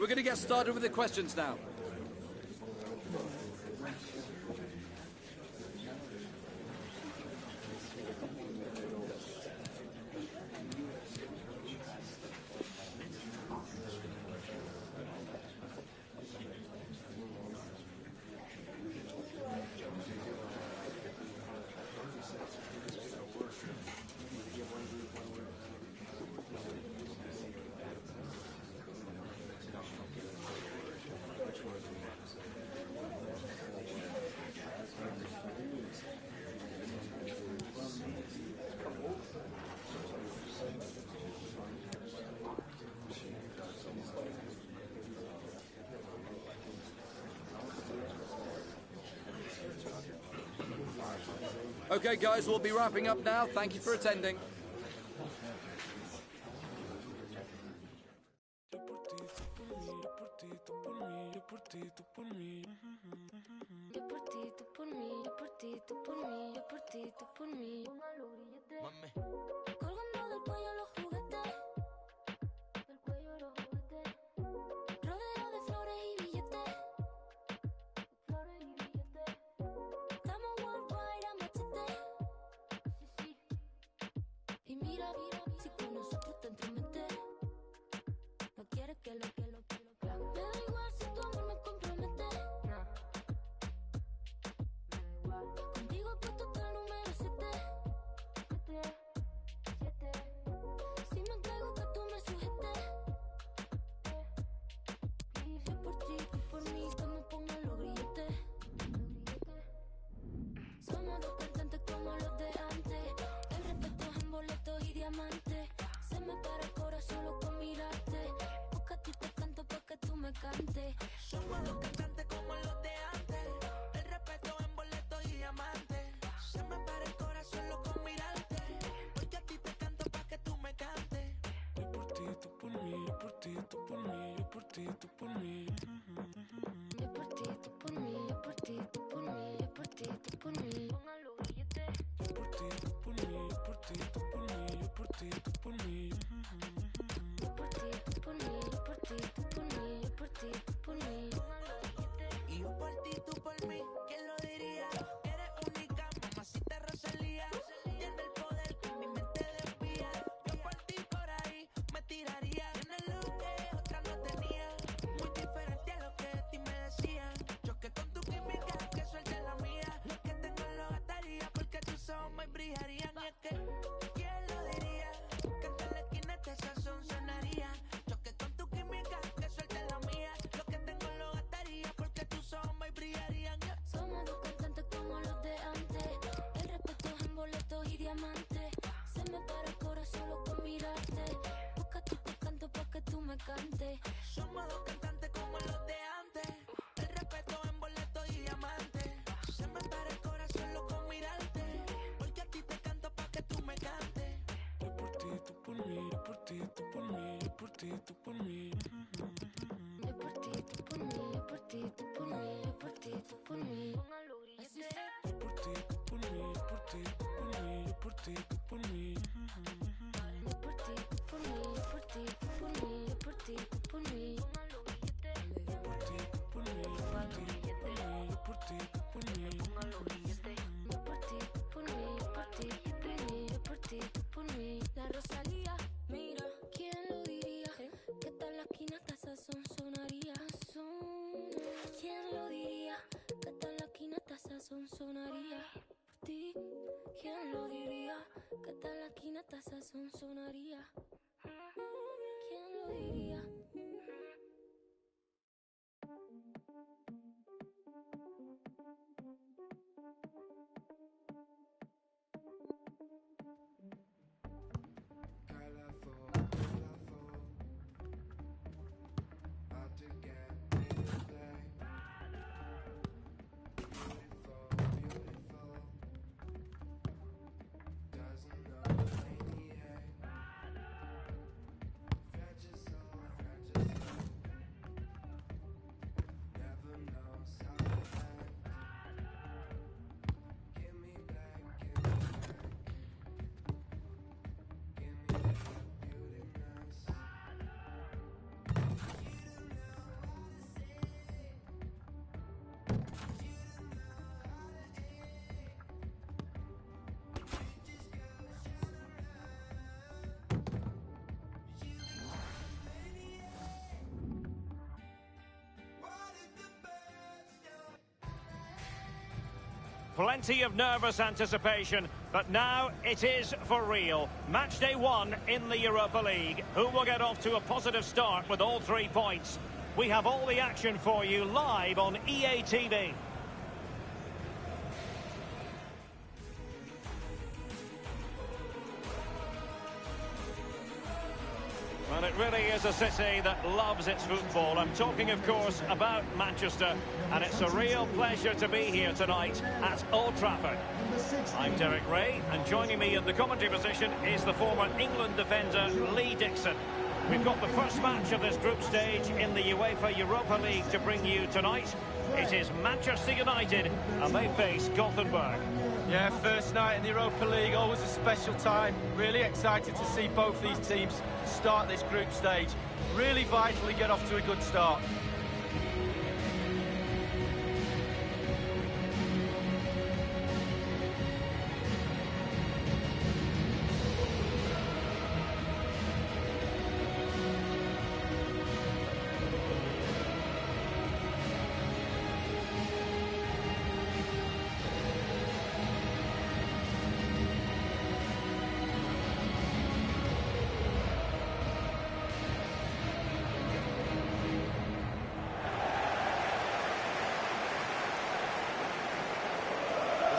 We're going to get started with the questions now. Okay, guys, we'll be wrapping up now. Thank you for attending. Plenty of nervous anticipation, but now it is for real. Match day 1 in the Europa League. Who will get off to a positive start with all 3 points? We have all the action for you live on EA TV. Well, it really is a city that loves its football. I'm talking, of course, about Manchester, and it's a real pleasure to be here tonight at Old Trafford. I'm Derek Ray, and joining me in the commentary position is the former England defender Lee Dixon. We've got the first match of this group stage in the UEFA Europa League to bring you tonight. It is Manchester United, and they face Gothenburg. Yeah, first night in the Europa League, always a special time. Really excited to see both these teams start this group stage. Really vitally get off to a good start.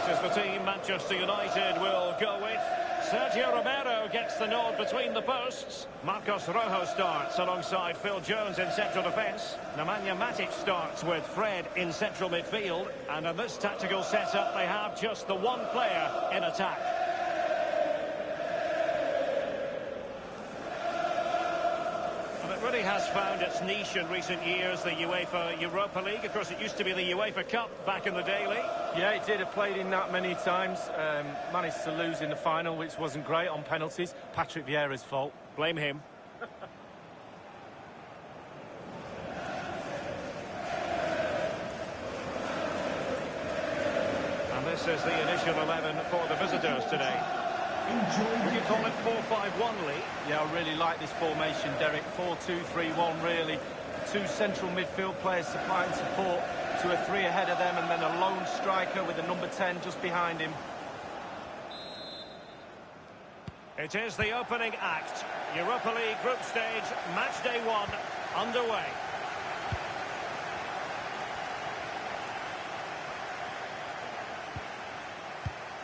This is the team Manchester United will go with. Sergio Romero gets the nod between the posts. Marcos Rojo starts alongside Phil Jones in central defence. Nemanja Matic starts with Fred in central midfield. And in this tactical setup, they have just the one player in attack. Really has found its niche in recent years, the UEFA Europa League. Of course, it used to be the UEFA Cup back in the day, Lee. Yeah, it did. Have played in that many times. Managed to lose in the final, which wasn't great on penalties. Patrick Vieira's fault. Blame him. And this is the initial 11 for the visitors today. Would you call it 4-5-1, Lee? Yeah, I really like this formation, Derek. 4-2-3-1, really. Two central midfield players supplying support to a 3 ahead of them, and then a lone striker with a number 10 just behind him. It is the opening act. Europa League group stage, match day 1, underway.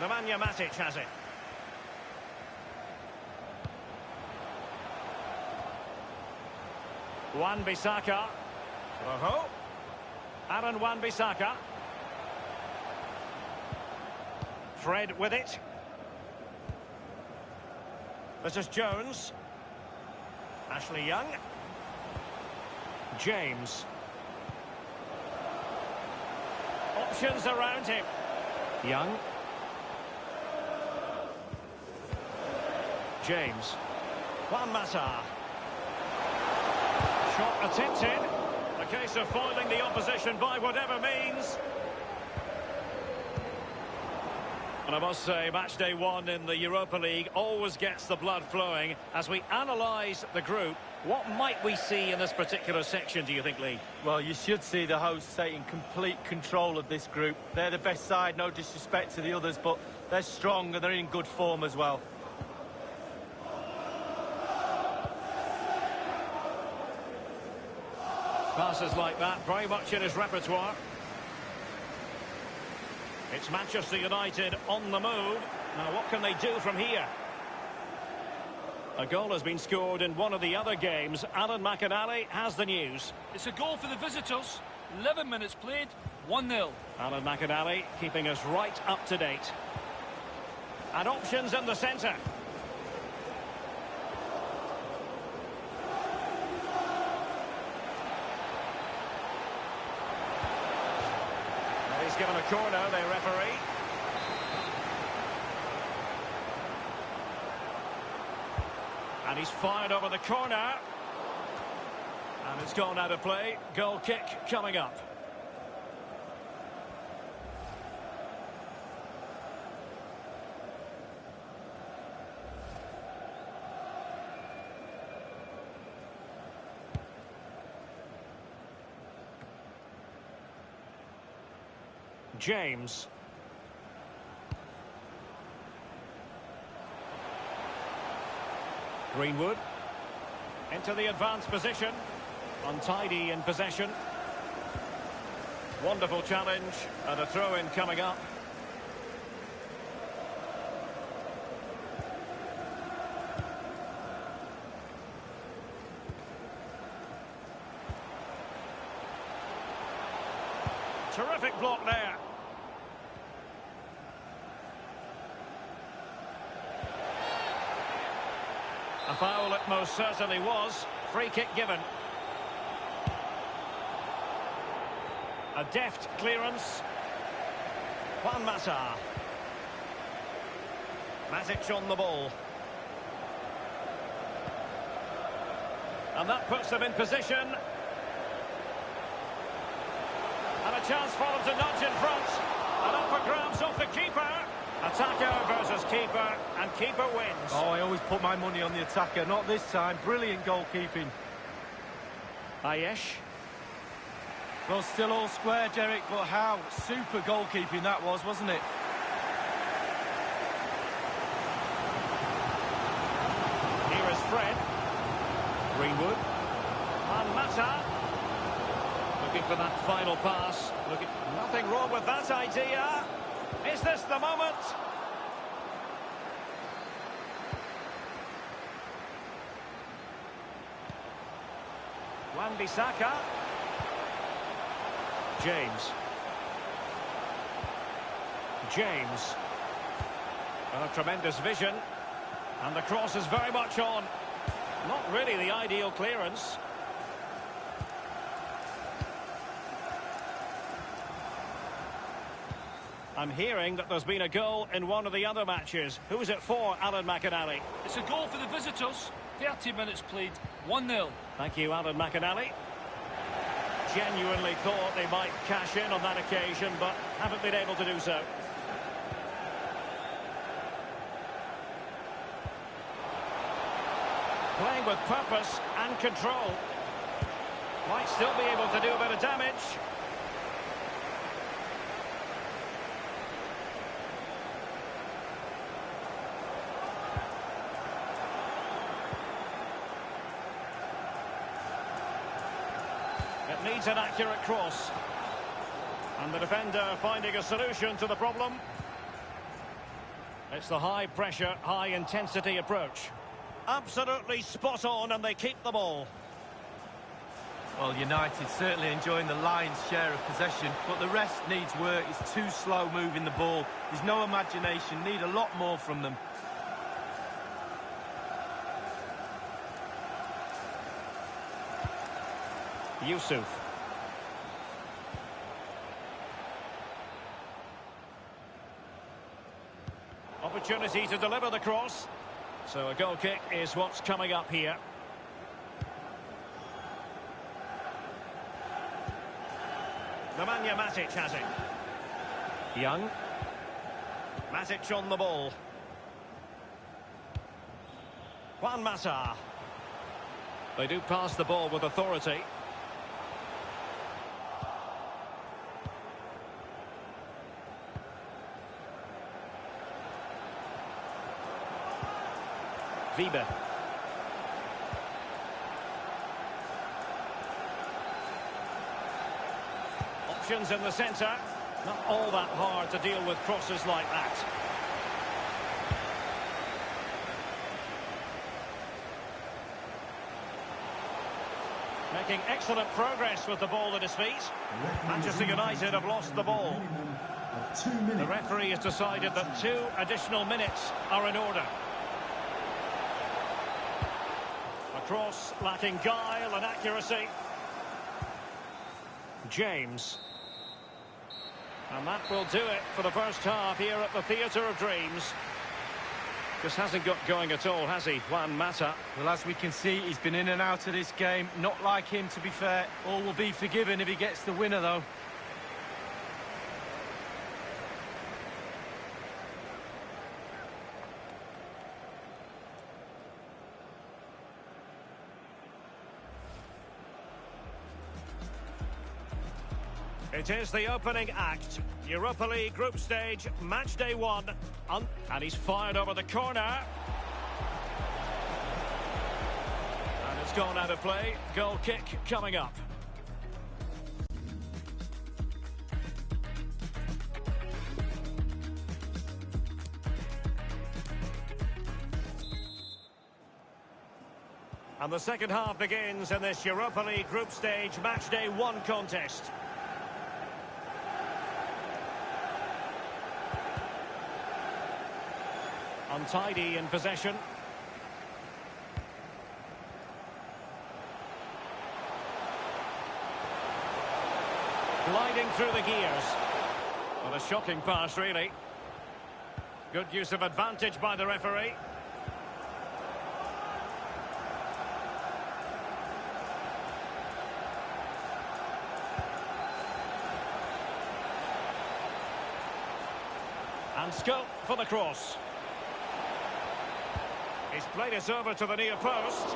Nemanja Matic has it. Wan-Bissaka. Rojo. Aaron Wan-Bissaka. Fred with it. This is Jones. Ashley Young. James. Options around him. Young. James. Juan Mata. Shot attempted. A case of foiling the opposition by whatever means. And I must say, match day 1 in the Europa League always gets the blood flowing. As we analyse the group, what might we see in this particular section, do you think, Lee? Well, you should see the hosts taking complete control of this group. They're the best side, no disrespect to the others, but they're strong and they're in good form as well. Passes like that, very much in his repertoire. It's Manchester United on the move. Now, what can they do from here? A goal has been scored in one of the other games. Alan McInally has the news. It's a goal for the visitors. 11 minutes played, 1-0. Alan McInally keeping us right up to date. And options in the centre. He's given a corner, the referee. And he's fired over the corner. And it's gone out of play. Goal kick coming up. James. Greenwood. Into the advanced position. Untidy in possession. Wonderful challenge. And a throw-in coming up. Terrific block there. A foul it most certainly was. Free kick given. A deft clearance. Juan Mata. Matic on the ball. And that puts them in position. And a chance for them to nudge in front. And up for grabs off the keeper. Attacker versus keeper, and keeper wins. Oh, I always put my money on the attacker. Not this time. Brilliant goalkeeping. Ayesh. Well, still all square, Derek, but how super goalkeeping that was, wasn't it? Here is Fred. Greenwood. And Mata. Looking for that final pass. Nothing wrong with that idea. Is this the moment? Wan-Bissaka. James. A tremendous vision. And the cross is very much on. Not really the ideal clearance. I'm hearing that there's been a goal in one of the other matches. Who's it for, Alan McInally? It's a goal for the visitors. 30 minutes played, 1-0. Thank you, Alan McInally. Genuinely thought they might cash in on that occasion, but haven't been able to do so. Playing with purpose and control. Might still be able to do a bit of damage. It needs an accurate cross. And the defender finding a solution to the problem. It's the high-pressure, high-intensity approach. Absolutely spot on, and they keep the ball. Well, United certainly enjoying the lion's share of possession, but the rest needs work. It's too slow moving the ball. There's no imagination, need a lot more from them. Yusuf. Opportunity to deliver the cross. So a goal kick is what's coming up here. Nemanja Matic has it. Young. Matic on the ball. Juan Mata. They do pass the ball with authority. Weber. Options in the centre. Not all that hard to deal with crosses like that. Making excellent progress with the ball at his feet. Manchester United have lost the ball. The referee has decided that 2 additional minutes are in order. Cross lacking guile and accuracy. James. And that will do it for the first half here at the Theatre of Dreams. Just hasn't got going at all, has he, Juan Mata? Well, as we can see, he's been in and out of this game. Not like him, to be fair. All will be forgiven if he gets the winner, though. It is the opening act. Europa League group stage, match day 1. And he's fired over the corner. That's gone out of play. Goal kick coming up. And the second half begins in this Europa League group stage matchday 1 contest. Untidy in possession. Gliding through the gears. What a shocking pass, really. Good use of advantage by the referee. And scope for the cross. He's played it over to the near post.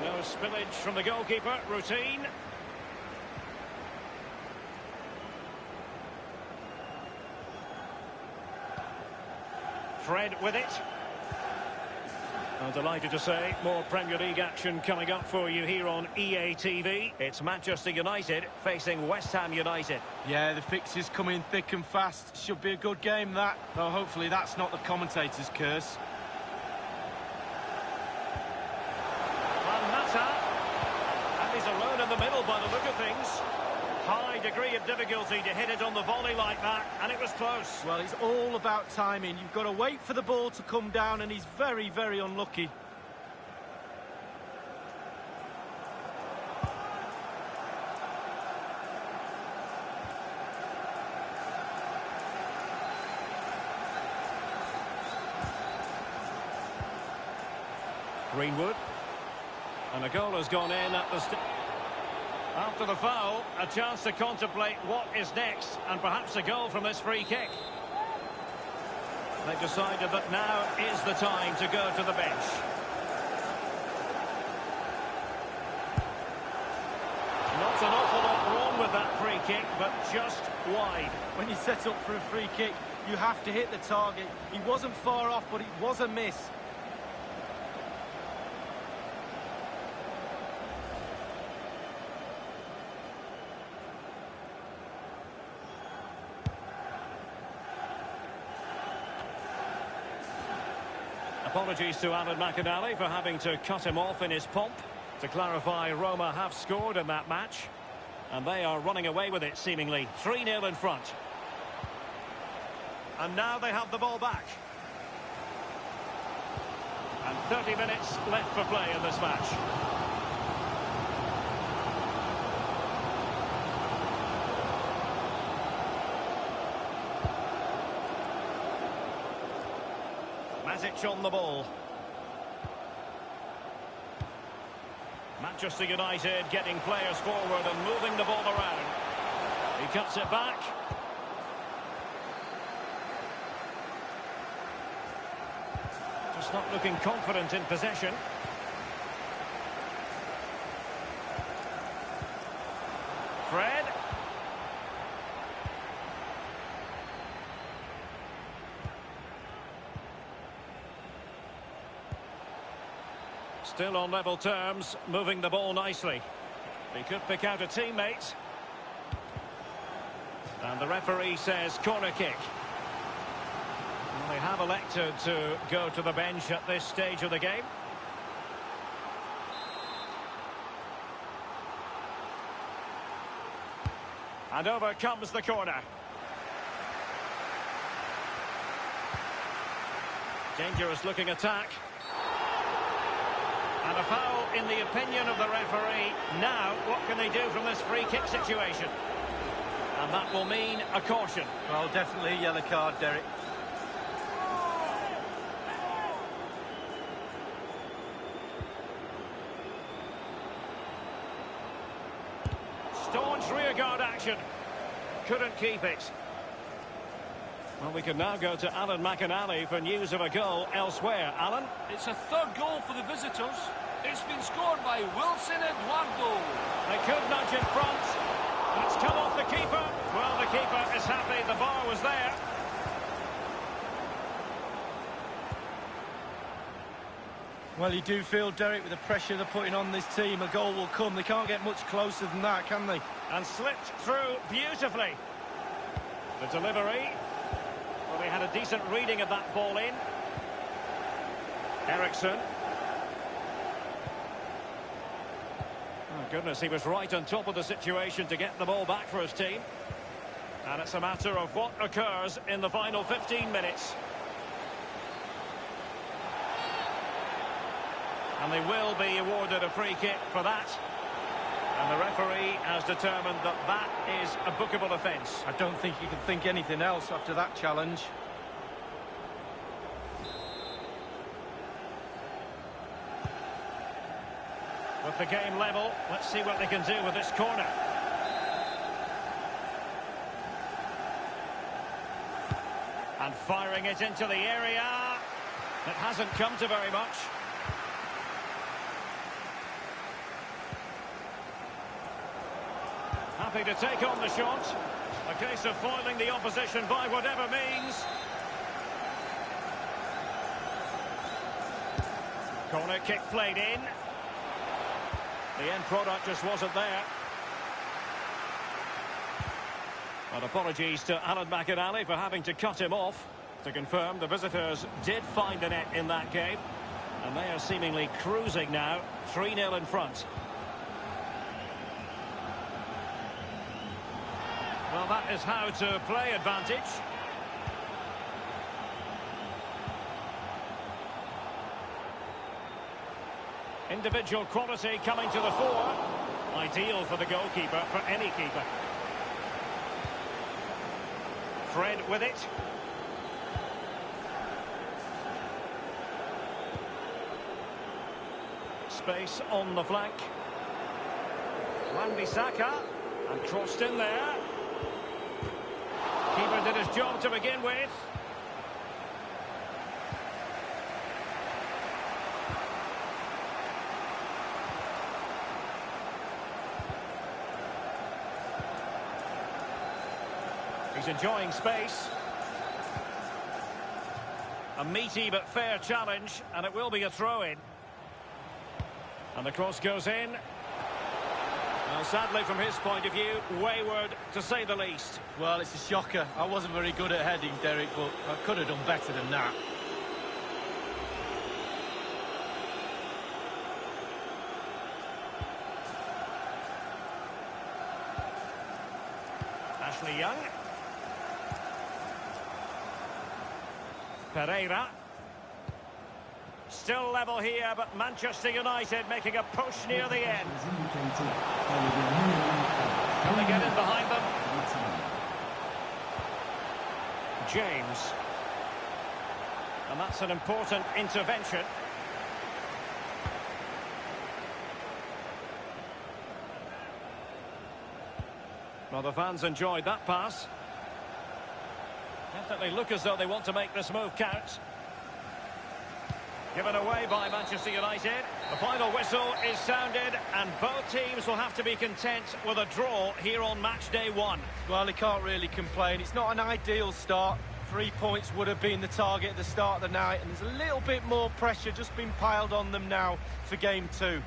No spillage from the goalkeeper. Routine. Fred with it. I'm delighted to say more Premier League action coming up for you here on EA TV. It's Manchester United facing West Ham United. Yeah, the fixtures coming thick and fast. Should be a good game, that. Though hopefully that's not the commentator's curse. And he's alone in the middle by the look of things. High degree of difficulty to hit it on the volley like that, and it was close. Well, it's all about timing. You've got to wait for the ball to come down, and he's very, very unlucky. Greenwood. And a goal has gone in at the... After the foul, a chance to contemplate what is next, and perhaps a goal from this free kick. They've decided that now is the time to go to the bench. Not an awful lot wrong with that free kick, but just wide. When you set up for a free kick, you have to hit the target. He wasn't far off, but it was a miss. Apologies to Alan McInally for having to cut him off in his pomp. To clarify, Roma have scored in that match, and they are running away with it, seemingly. 3-0 in front. And now they have the ball back. And 30 minutes left for play in this match. Mazic on the ball. Manchester United getting players forward and moving the ball around. He cuts it back. Just not looking confident in possession. Fred. Still on level terms, moving the ball nicely. He could pick out a teammate. And the referee says corner kick. Well, they have elected to go to the bench at this stage of the game. And over comes the corner. Dangerous looking attack. And a foul in the opinion of the referee. Now, what can they do from this free kick situation? And that will mean a caution. Well, definitely a yellow card, Derek. Staunch rearguard action. Couldn't keep it. Well, we can now go to Alan McInally for news of a goal elsewhere. Alan? It's a third goal for the visitors. It's been scored by Wilson Eduardo. They could nudge in front. And it's come off the keeper. Well, the keeper is happy the bar was there. Well, you do feel, Derek, with the pressure they're putting on this team, a goal will come. They can't get much closer than that, can they? And slipped through beautifully. The delivery. Well, they had a decent reading of that ball in. Eriksson. Oh, goodness, he was right on top of the situation to get the ball back for his team. And it's a matter of what occurs in the final 15 minutes. And they will be awarded a free kick for that. And the referee has determined that that is a bookable offence. I don't think you can think anything else after that challenge. With the game level, let's see what they can do with this corner. And firing it into the area. It hasn't come to very much. Happy to take on the shot. A case of foiling the opposition by whatever means. Corner kick played in. The end product just wasn't there. And apologies to Alan McInally for having to cut him off. To confirm, the visitors did find a net in that game. And they are seemingly cruising now, 3-0 in front. Well, that is how to play advantage. Individual quality coming to the fore. Ideal for the goalkeeper, for any keeper. Fred with it. Space on the flank. Wan-Bissaka. And crossed in there. Keeper did his job to begin with. He's enjoying space. A meaty but fair challenge, and it will be a throw-in. And the cross goes in. Well, sadly, from his point of view, wayward, to say the least. Well, it's a shocker. I wasn't very good at heading, Derek, but I could have done better than that. Ashley Young. Pereira. Still level here, but Manchester United making a push near the end. Can they get in behind them? James. And that's an important intervention. Well, the fans enjoyed that pass. Definitely look as though they want to make this move count. Given away by Manchester United. The final whistle is sounded, and both teams will have to be content with a draw here on match day 1. Well, they can't really complain. It's not an ideal start. 3 points would have been the target at the start of the night, and there's a little bit more pressure just being piled on them now for game 2.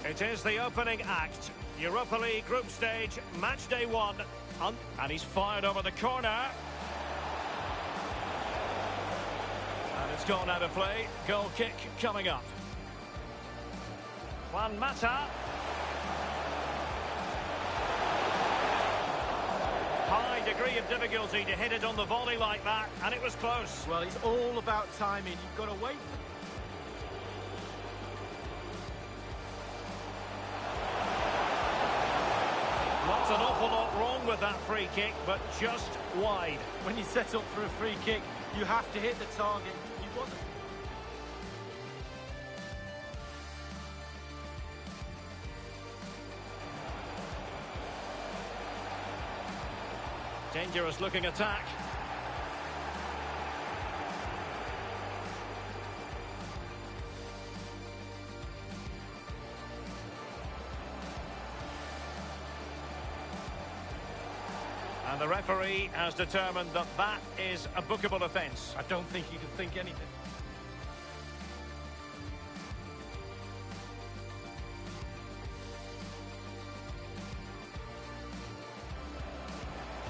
It is the opening act. Europa League group stage, match day 1. And he's fired over the corner. And it's gone out of play. Goal kick coming up. Juan Mata. High degree of difficulty to hit it on the volley like that, and it was close. Well, it's all about timing. You've got to wait. Not an awful lot wrong with that free kick, but just wide. When you set up for a free kick, you have to hit the target. You want Dangerous looking attack. And the referee has determined that that is a bookable offence. I don't think you can think anything.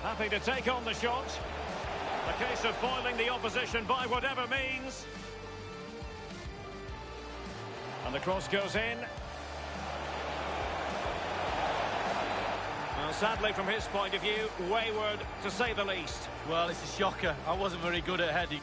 Happy to take on the shot. A case of foiling the opposition by whatever means. And the cross goes in. Well, sadly, from his point of view, wayward to say the least. Well, it's a shocker. I wasn't very good at heading.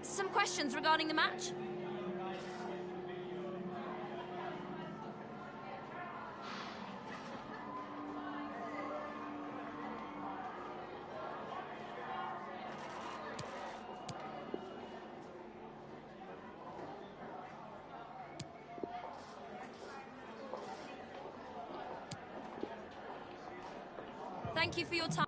Some questions regarding the match? Thank you for your time.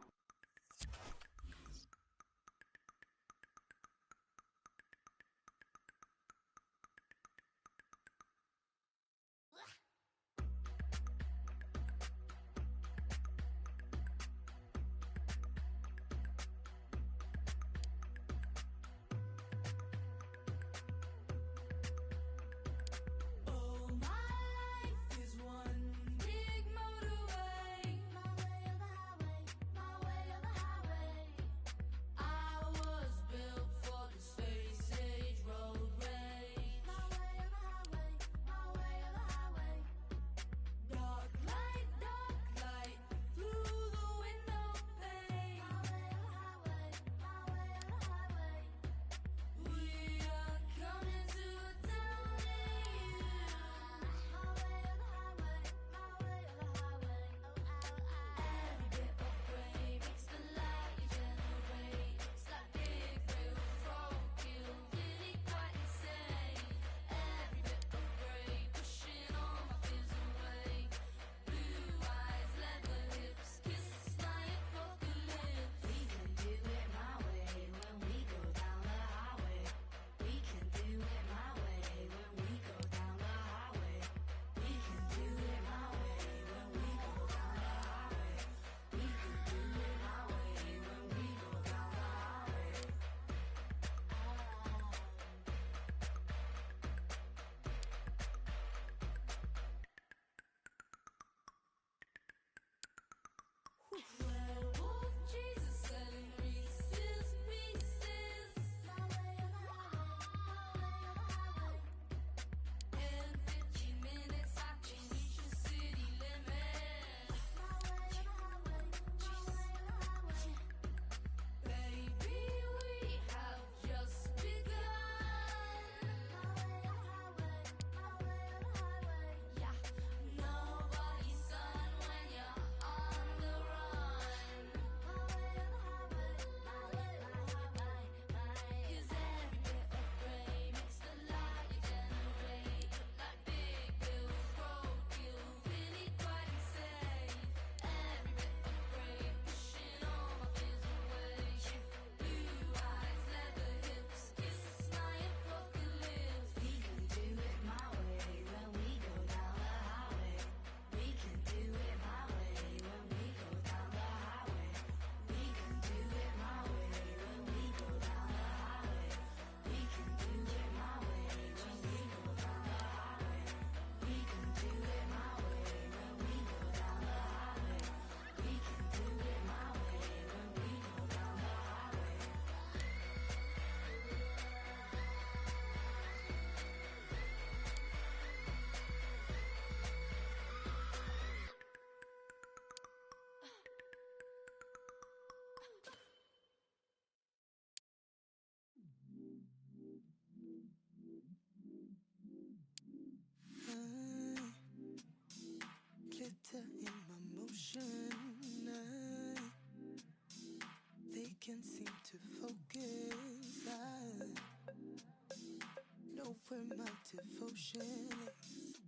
devotion is.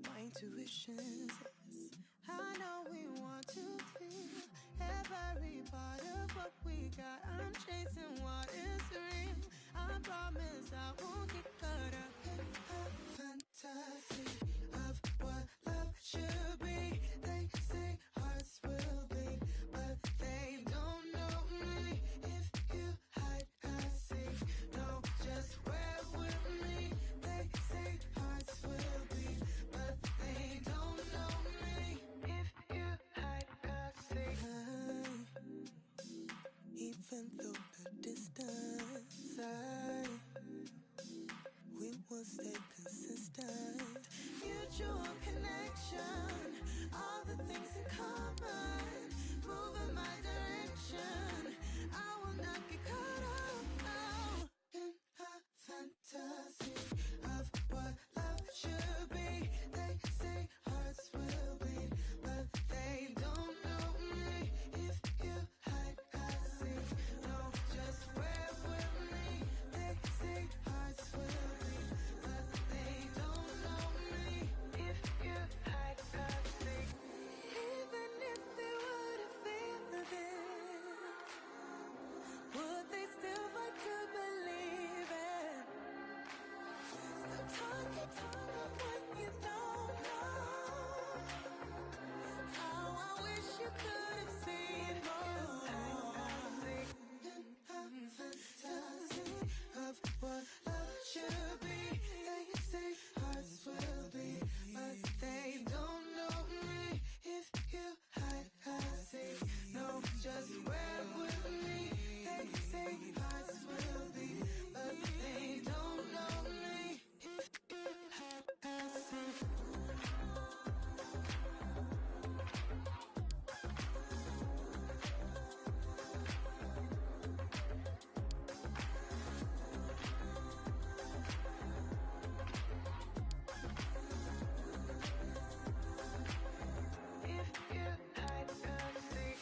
My intuition says, I know we want to feel every part of what we got. I'm chasing what is real. I promise I won't get caught up in a fantasy of what love should be. They say hearts will bleed, but they don't know me. If you hide, I see. No, just wear with me. They say hearts will bleed, but they don't know me. If you hide, I see. Even though the distance, we will stay consistent. Mutual connection, all the things in common, move in my direction. I will not get caught up now in a fantasy of what love should be. They say hearts will bleed, but they don't know me. If you hide, I see. No, just wear with me. They say hearts will bleed, but they don't know me. If you hide, I see. Even if they were to feel this, would they still fight to believe it? Stop talking of what you don't know. How I wish you could have seen more. Fantasy of what love should be. They say hearts will be, but they don't know me. If you hide, I see. No, just wear with me. They say hearts will be, but they don't know me. If you hide, I see. If you hide, I see.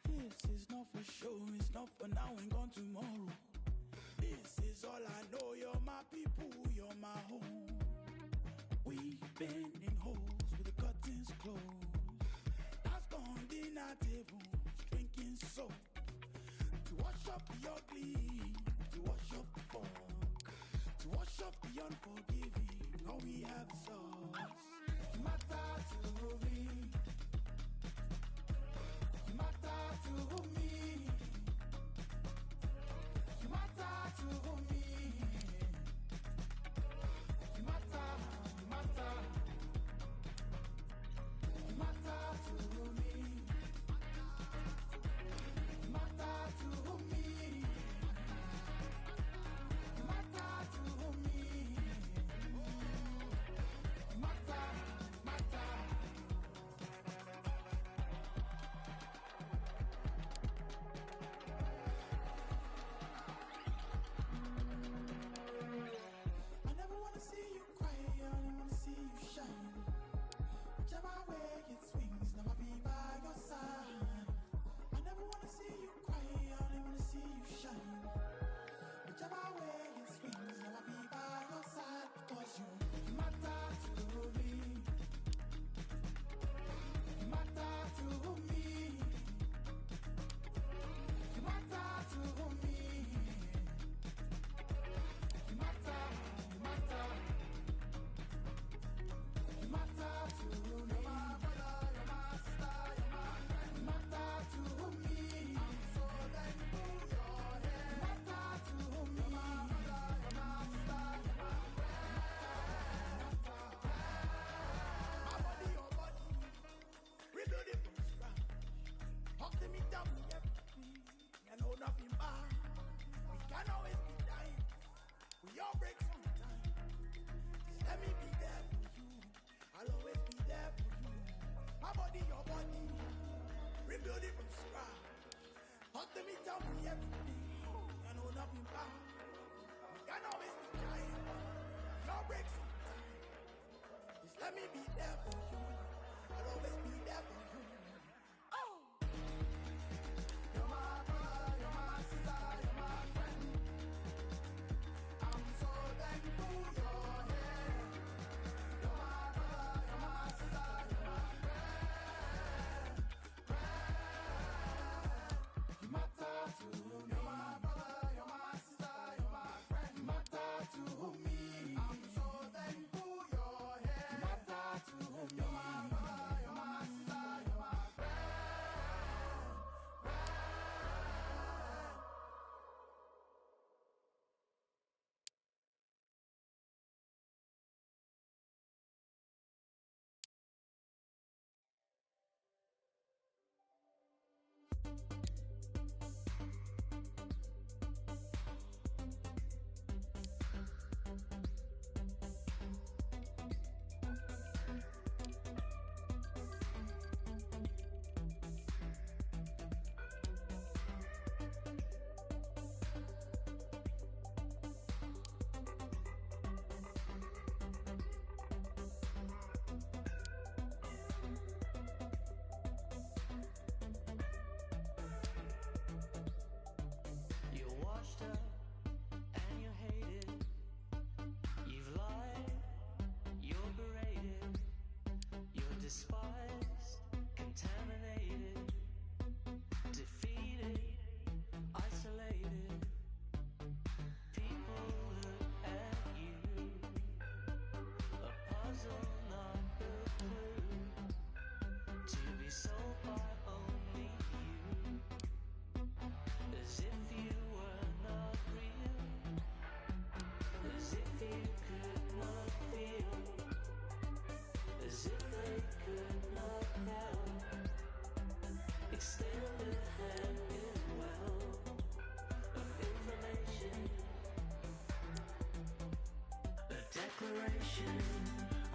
This is not for show, it's not for now and gone tomorrow. This is all I know, you're my people, you're my home. We've been in holes with the curtains closed. I've gone dinner tables, drinking soap. To wash up the ugly, to wash up the funk, to wash up the unforgiving, all we have is us. You matter to me. You matter to me. You matter to me. You matter, you matter. You matter to me. You matter to me. You matter to me. You matter, matter. break sometimes. Just let me be there for you. I'll always be there for you. Oh! You're my brother, you're my sister, you're my friend. I'm so thankful you're here. You're my brother, you're my sister, you're my friend. You matter to me. You're my brother, you're my sister, you're my friend. You matter to me. I'm so thankful you're here. You matter to me. You're my brother, you're my sister, you're my friend. You're washed up and you're hated. You've lied, you're berated. You're despised, contaminated, defeated, isolated. People look at you, a puzzle, not a clue, to be solved by only you. As if you were not real, as if you could not feel, as if they could not help. Extend a hand in well of information, a declaration.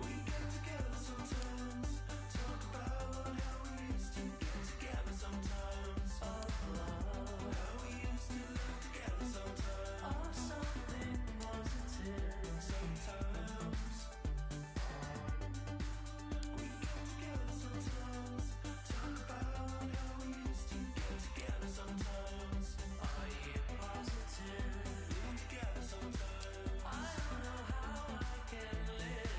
We get together sometimes, talk about how we used to get together sometimes. Of love, how we used to live together sometimes. Of something positive sometimes. We get together sometimes, talk about how we used to get together sometimes. Are you positive? Live together sometimes. I don't know how I can live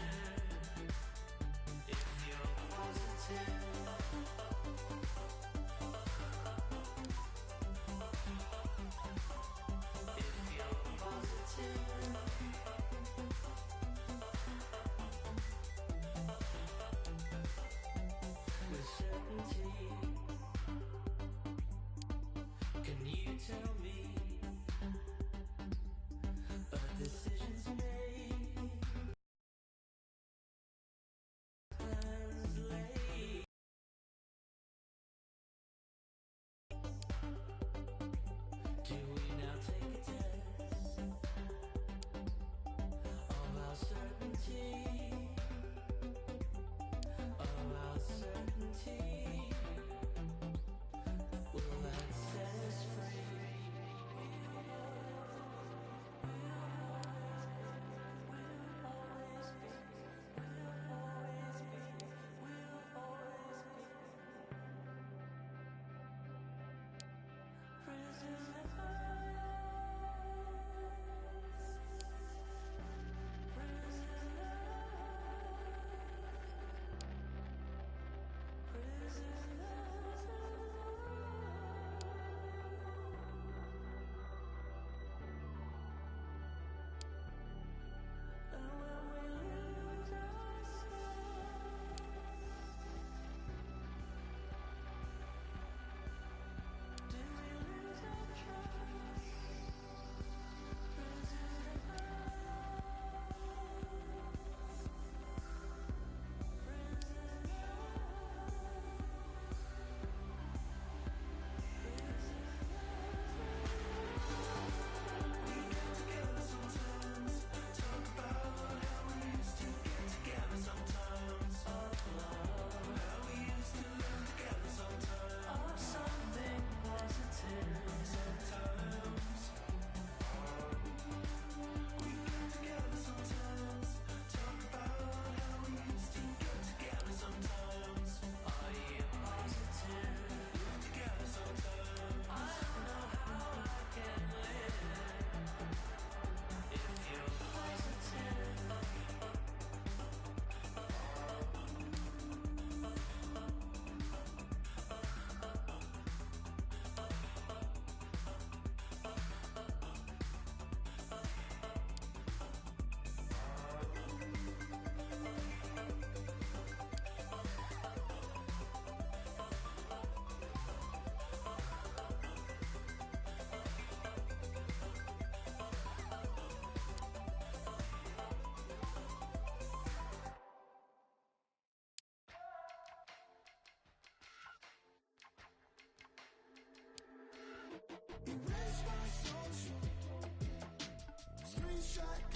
if you're positive. If you're positive. With certainty, can you tell me a decision's made, plans laid? Do we now take a test of our certainty? Of our certainty, will that set us free?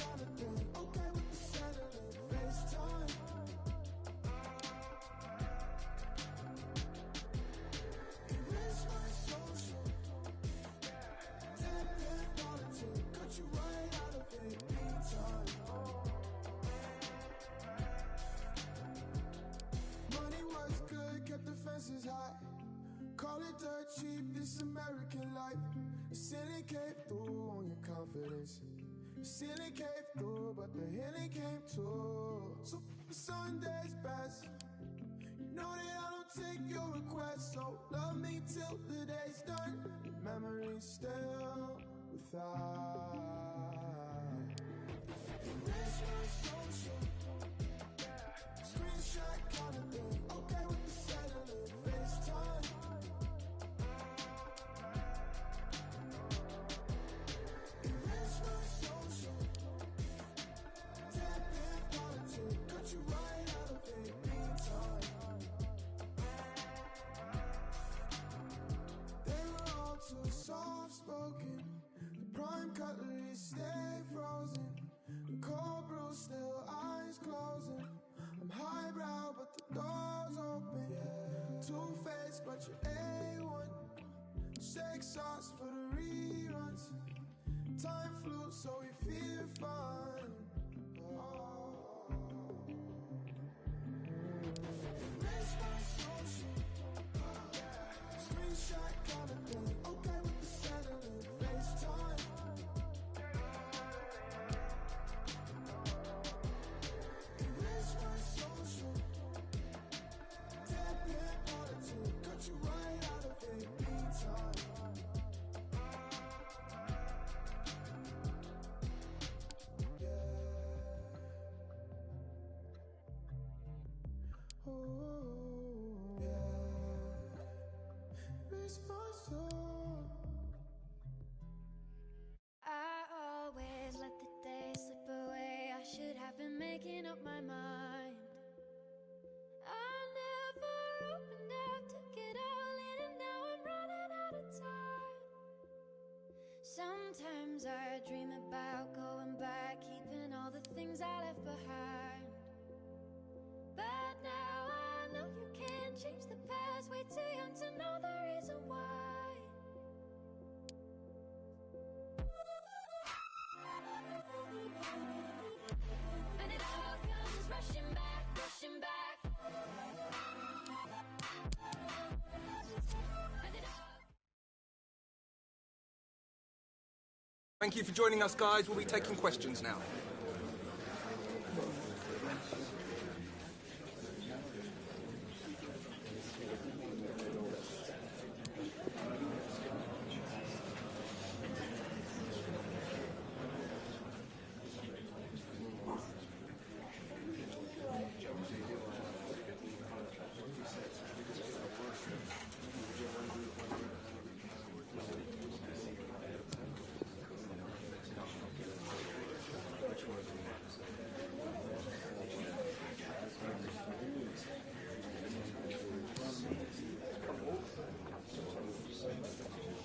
kind of thing. Okay with the settling, FaceTime. Erase my social. Tap that politics, cut you right out of it. Meantime. Money was good, kept the fences high. Call it dirt cheap, this American life. The ceiling came through on your confidence. The ceiling came through, but the healing came too. So Sunday's best. You know that I don't take your requests, so love me till the day's done. Your memory's still without. Erase my social. Screenshot kind of thing. Okay with the settling, FaceTime. Erase my social. Tap that politics, cut you right out of it. Meantime. They were all too soft-spoken. The prime cutlery stay frozen. The cold brew still eyes closing. I'm highbrow, but the door's open. Two-faced, but you're A1. Shake sauce for the reruns. Time flew, so we feel fun. Erase my social. Screenshot kind of thing. Okay with the settling, FaceTime. Erase my social. Tap that politics, cut you right out of it. Meantime. Yeah. Oh, yeah. Erase my soul. I always let the day slip away. I should have been making up my mind. I never opened up, took it all in, and now I'm running out of time. Sometimes I dream about going back, keeping all the things I left behind. But now I know you can't change the past. Way too young to know the reason why. And it all comes rushing back, rushing back. And it all... Thank you for joining us, guys. We'll be taking questions now.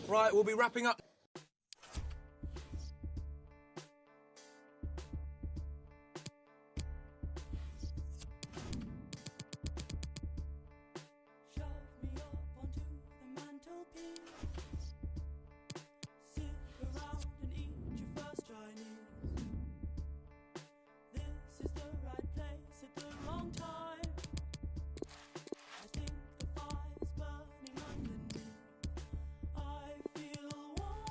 Right, we'll be wrapping up. Shove me up onto the mantelpiece. Sit around and eat your first Chinese. This is the right place at the wrong time. I think the fire's burning underneath. I feel warm.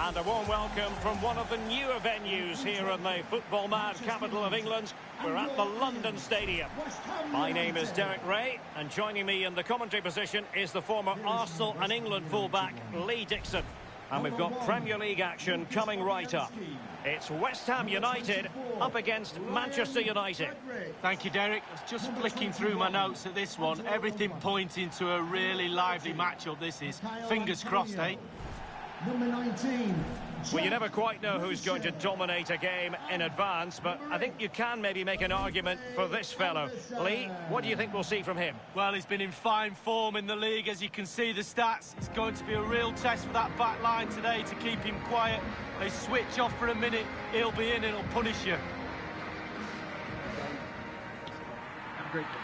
And a warm welcome from one of the newer venues here in the football-mad capital of England. We're at the London Stadium. My name is Derek Ray, and joining me in the commentary position is the former Arsenal and England fullback, Lee Dixon. And we've got Premier League action coming right up. It's West Ham United up against Manchester United. Thank you, Derek. I was just flicking through my notes at this one. Everything pointing to a really lively matchup this is. Fingers crossed, eh? Number 19. Well, you never quite know who's going to dominate a game in advance, but I think you can maybe make an argument for this fellow. Lee, what do you think we'll see from him? Well, he's been in fine form in the league, as you can see the stats. It's going to be a real test for that back line today to keep him quiet. They switch off for a minute, he'll be in and he'll punish you. Have a great day.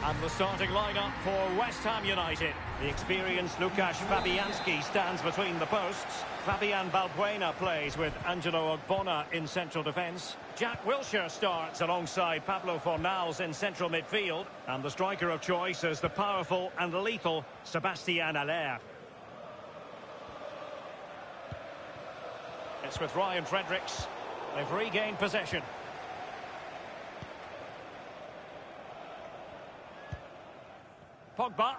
And the starting lineup for West Ham United. The experienced Łukasz Fabianski stands between the posts. Fabian Balbuena plays with Angelo Ogbonna in central defence. Jack Wilshere starts alongside Pablo Fornals in central midfield. And the striker of choice is the powerful and lethal Sébastien Haller. It's with Ryan Fredericks. They've regained possession. Pogba.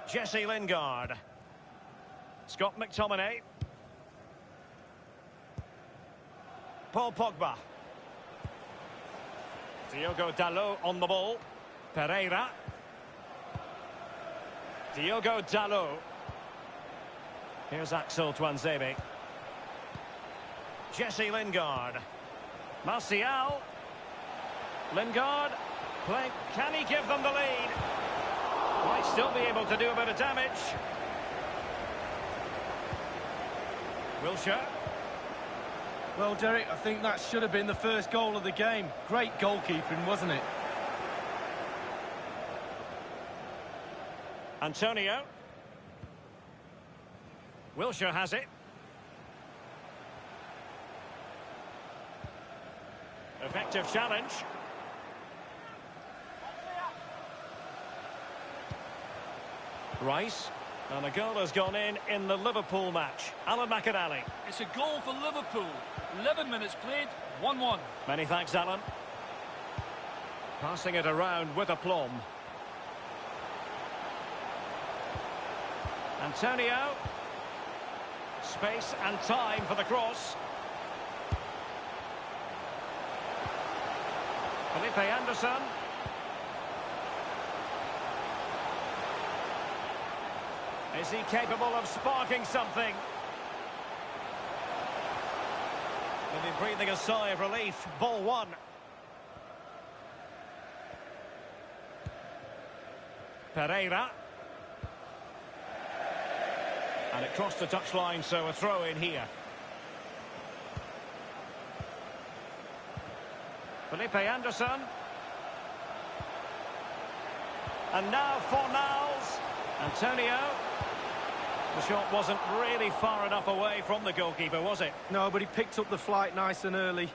Jesse Lingard. Scott McTominay. Paul Pogba. Diogo Dalot on the ball. Pereira. Diogo Dalot. Here's Axel Tuanzebe. Jesse Lingard. Martial. Lingard. Play. Can he give them the lead? Might still be able to do a bit of damage. Wilshere. Well, Derek, I think that should have been the first goal of the game. Great goalkeeping, wasn't it? Antonio. Wilshere has it. Effective challenge. Rice. And a goal has gone in the Liverpool match. Alan McInally. It's a goal for Liverpool. 11 minutes played, 1-1. Many thanks, Alan. Passing it around with aplomb. Antonio. Space and time for the cross. Felipe Anderson. Is he capable of sparking something? Maybe breathing a sigh of relief. Ball one. Pereira. And it crossed the touchline, so a throw in here. Felipe Anderson. And now Fornals. Antonio. The shot wasn't really far enough away from the goalkeeper, was it? No, but he picked up the flight nice and early.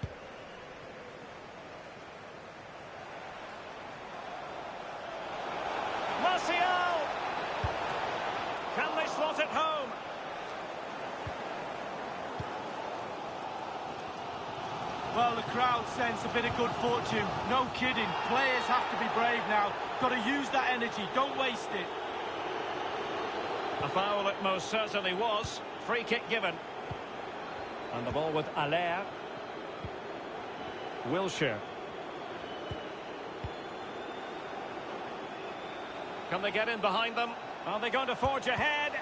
Martial! Can they slot it home? Well, the crowd sense a bit of good fortune. No kidding. Players have to be brave now. Got to use that energy. Don't waste it. A foul it most certainly was. Free kick given. And the ball with Haller. Wilshere. Can they get in behind them? Are they going to forge ahead?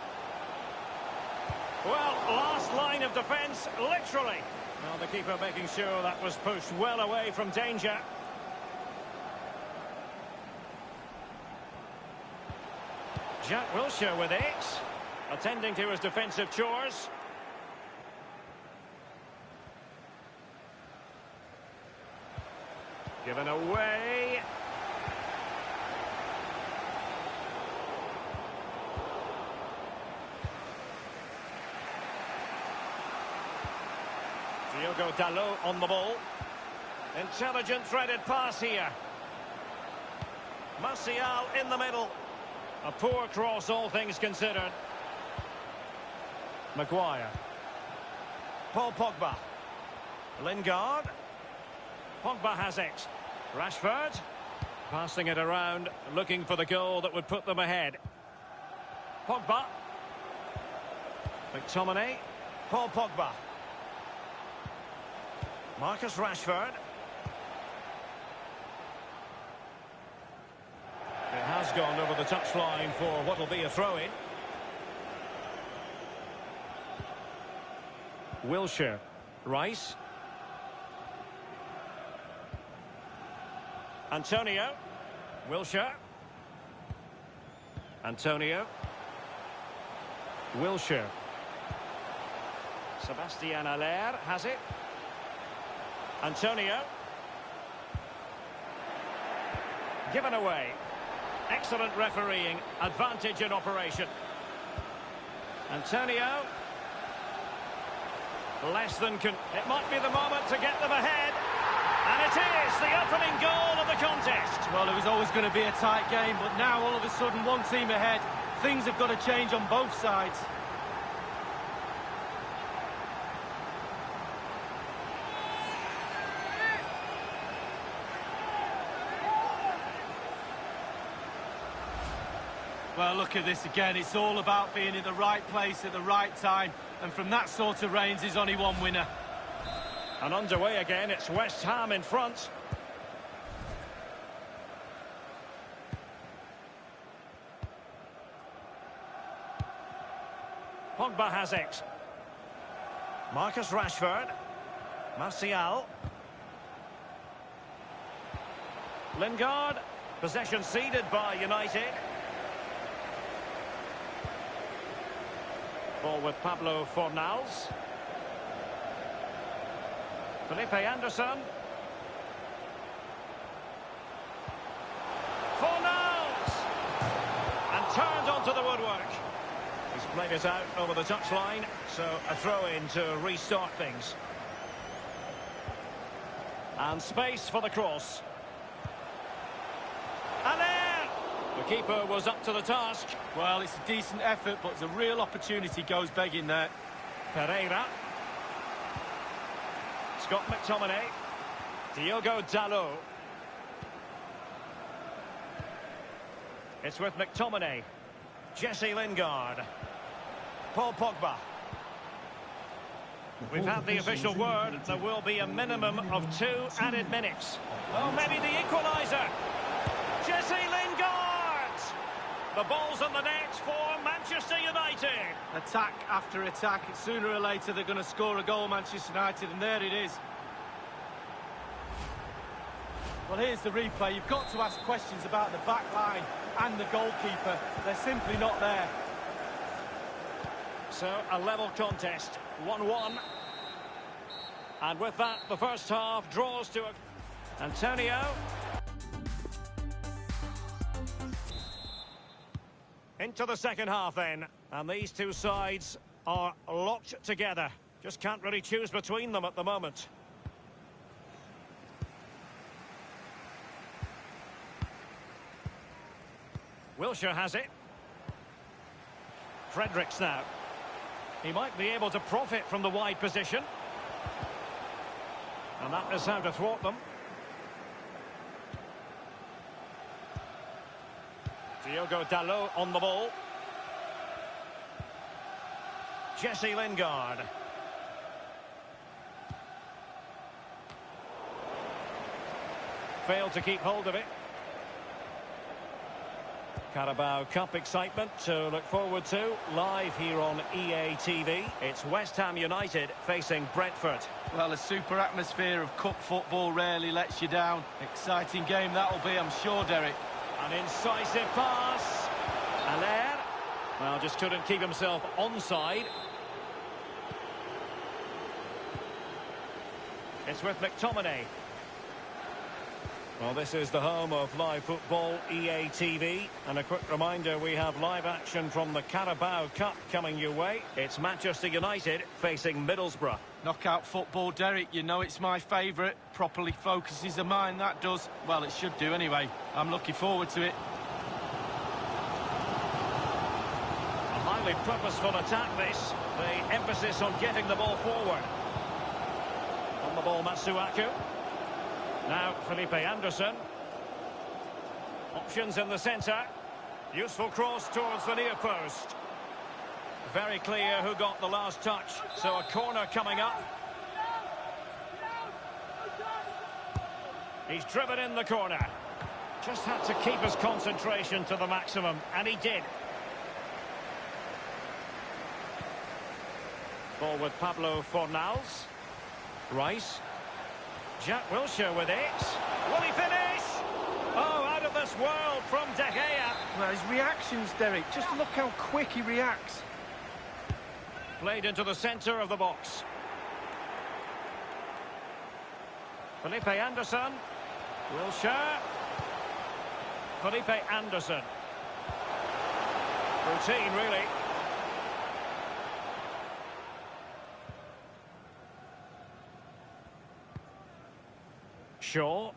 Well, last line of defence, literally. Well, the keeper making sure that was pushed well away from danger. Jack Wilshere with it, attending to his defensive chores. Given away. Diogo Dalot on the ball. Intelligent threaded pass here. Martial in the middle. A poor cross, all things considered. Maguire. Paul Pogba. Lingard. Pogba has it. Rashford. Passing it around, looking for the goal that would put them ahead. Pogba. McTominay. Paul Pogba. Marcus Rashford. It has gone over the touchline for what will be a throw-in. Wilshere. Rice. Antonio. Wilshere. Antonio. Wilshere. Sebastian Aller has it. Antonio. Given away. Excellent refereeing. Advantage in operation. Antonio. Less than it might be the moment to get them ahead. And it is the opening goal of the contest. Well, it was always going to be a tight game, but now all of a sudden one team ahead. Things have got to change on both sides. Well, look at this again. It's all about being in the right place at the right time. And from that sort of range, there's only one winner. And underway again, it's West Ham in front. Pogba has it. Marcus Rashford. Martial. Lingard. Possession ceded by United. Ball with Pablo Fornals. Felipe Anderson. Fornals! And turned onto the woodwork. He's played it out over the touchline, so a throw-in to restart things. And space for the cross. Aller! The keeper was up to the task. Well, it's a decent effort, but the real opportunity goes begging there. Pereira. Scott McTominay. Diogo Dalot. It's with McTominay. Jesse Lingard. Paul Pogba. We've had the official word. There will be a minimum of 2 added minutes. Oh, maybe the equaliser. Jesse Lingard! The ball's on the net for Manchester United. Attack after attack. Sooner or later they're going to score a goal, Manchester United, and there it is. Well, here's the replay. You've got to ask questions about the back line and the goalkeeper. They're simply not there. So, a level contest, 1-1. And with that, the first half draws to a... Antonio. Into the second half then. And these two sides are locked together. Just can't really choose between them at the moment. Wilshere has it. Fredericks now. He might be able to profit from the wide position. And that is how to thwart them. Diogo Dalot on the ball. Jesse Lingard. Failed to keep hold of it. Carabao Cup excitement to look forward to live here on EA TV. It's West Ham United facing Brentford. Well, a super atmosphere of cup football rarely lets you down. Exciting game that'll be, I'm sure, Derek. An incisive pass. Aller. Well, just couldn't keep himself onside. It's with McTominay. Well, this is the home of live football, EA TV. And a quick reminder, we have live action from the Carabao Cup coming your way. It's Manchester United facing Middlesbrough. Knockout football, Derek, you know it's my favourite. Properly focuses the mind, that does. Well, it should do anyway. I'm looking forward to it. A highly purposeful attack, this. The emphasis on getting the ball forward. On the ball, Matsuaku. Now, Felipe Anderson. Options in the centre. Useful cross towards the near post. Very clear who got the last touch. So a corner coming up. He's driven in the corner. Just had to keep his concentration to the maximum, and he did. Ball with Pablo Fornals. Rice. Jack Wilshere with it. Will he finish? Oh, out of this world from De Gea. Well, his reactions, Derek, just look how quick he reacts. Played into the centre of the box. Felipe Anderson. Wilshere. Felipe Anderson. Routine, really. Shaw.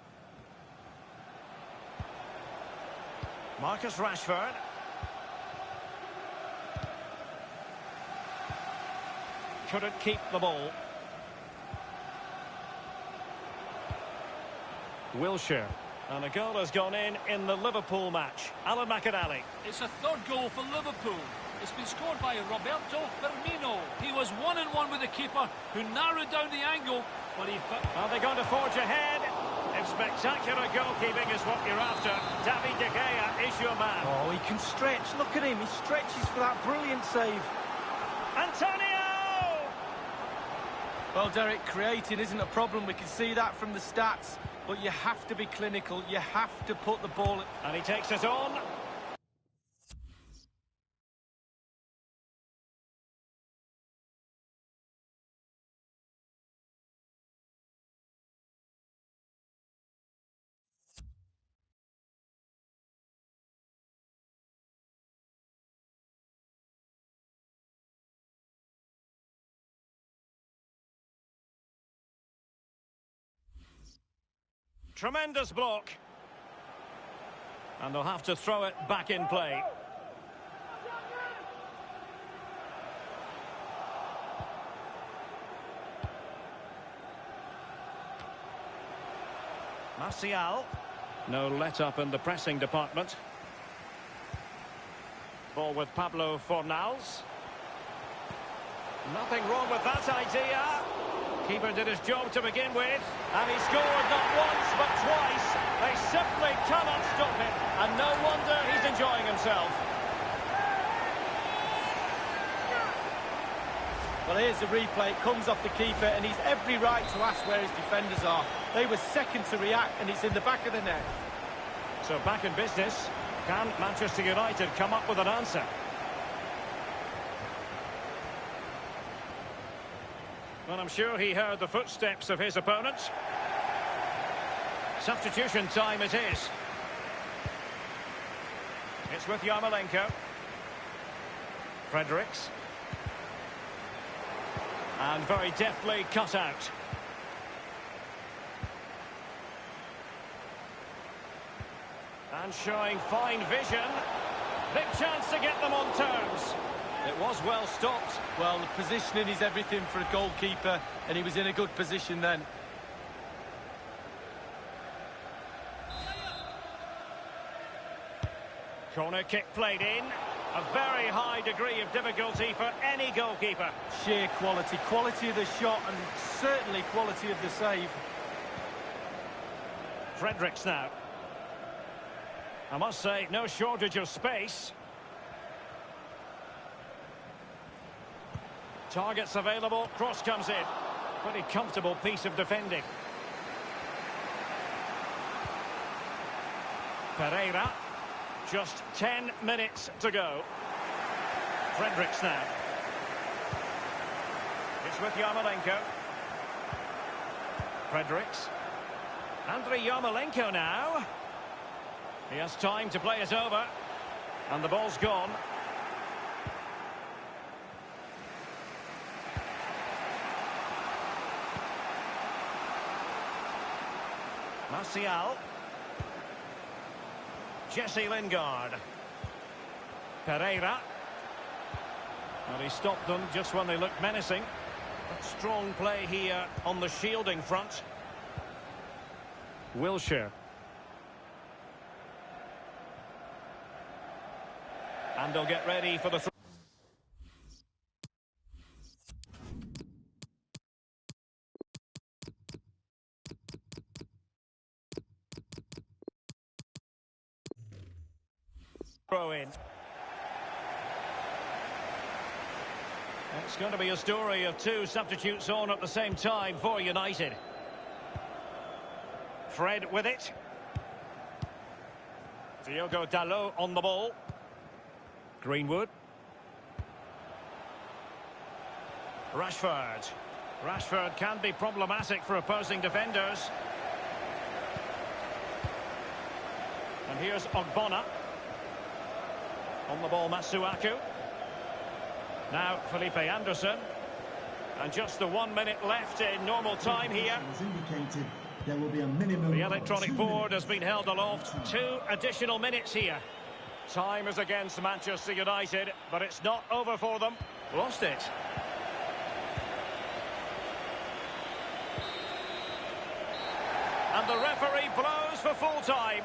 Marcus Rashford. Couldn't keep the ball. Wilshere. And a goal has gone in the Liverpool match. Alan McInally. It's a third goal for Liverpool. It's been scored by Roberto Firmino. He was 1-on-1 with the keeper, who narrowed down the angle, but he... Are they going to forge ahead? If spectacular goalkeeping is what you're after, David De Gea is your man. Oh, he can stretch. Look at him. He stretches for that brilliant save. Antonio! Well, Derek, creating isn't a problem. We can see that from the stats. But you have to be clinical. You have to put the ball... And he takes it on. Tremendous block. And they'll have to throw it back in play. Martial. No let-up in the pressing department. Ball with Pablo Fornals. Nothing wrong with that idea. Keeper did his job to begin with, and he scored not once but twice. They simply cannot stop him, and no wonder he's enjoying himself. Well, here's the replay. It comes off the keeper, and he's every right to ask where his defenders are. They were second to react, and it's in the back of the net. So back in business. Can Manchester United come up with an answer? Well, I'm sure he heard the footsteps of his opponent. Substitution time it is. It's with Yarmolenko. Fredericks. And very deftly cut out. And showing fine vision. Big chance to get them on terms. It was well stopped. Well, the positioning is everything for a goalkeeper, and he was in a good position then. Corner kick played in. A very high degree of difficulty for any goalkeeper. Sheer quality. Quality of the shot, and certainly quality of the save. Fredericks now. I must say, no shortage of space. Targets available, cross comes in. Pretty comfortable piece of defending. Pereira. Just 10 minutes to go. Fredericks now. It's with Yarmolenko. Fredericks. Andriy Yarmolenko now. He has time to play it over. And the ball's gone. Martial. Jesse Lingard. Pereira. Well, he stopped them just when they looked menacing. Strong play here on the shielding front. Wilshere. And they'll get ready for the throw in. It's going to be a story of two substitutes on at the same time for United. Fred with it. Diogo Dalot on the ball. Greenwood. Rashford. Rashford can be problematic for opposing defenders. And here's Ogbonna. On the ball, Masuaku. Now Felipe Anderson. And just the 1 minute left in normal time here. There will be a minimum. The electronic board has been held aloft. 2 additional minutes here. Time is against Manchester United, but it's not over for them. Lost it. And the referee blows for full time.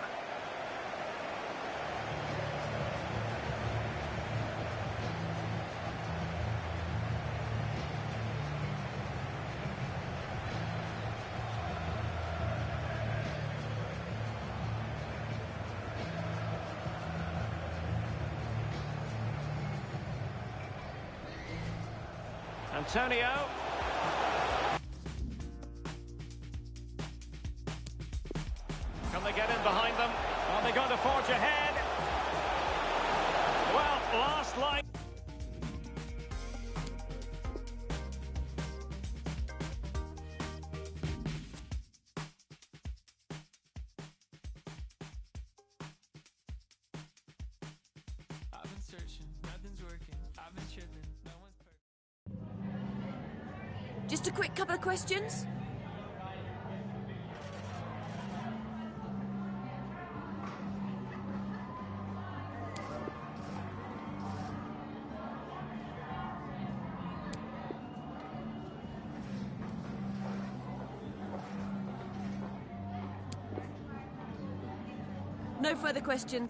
Antonio. Can they get in behind them? Are they going to forge ahead? Well, last line. I've been searching, nothing's working. I've been tripping, no one's perfect. Just a quick couple of questions. No further questions.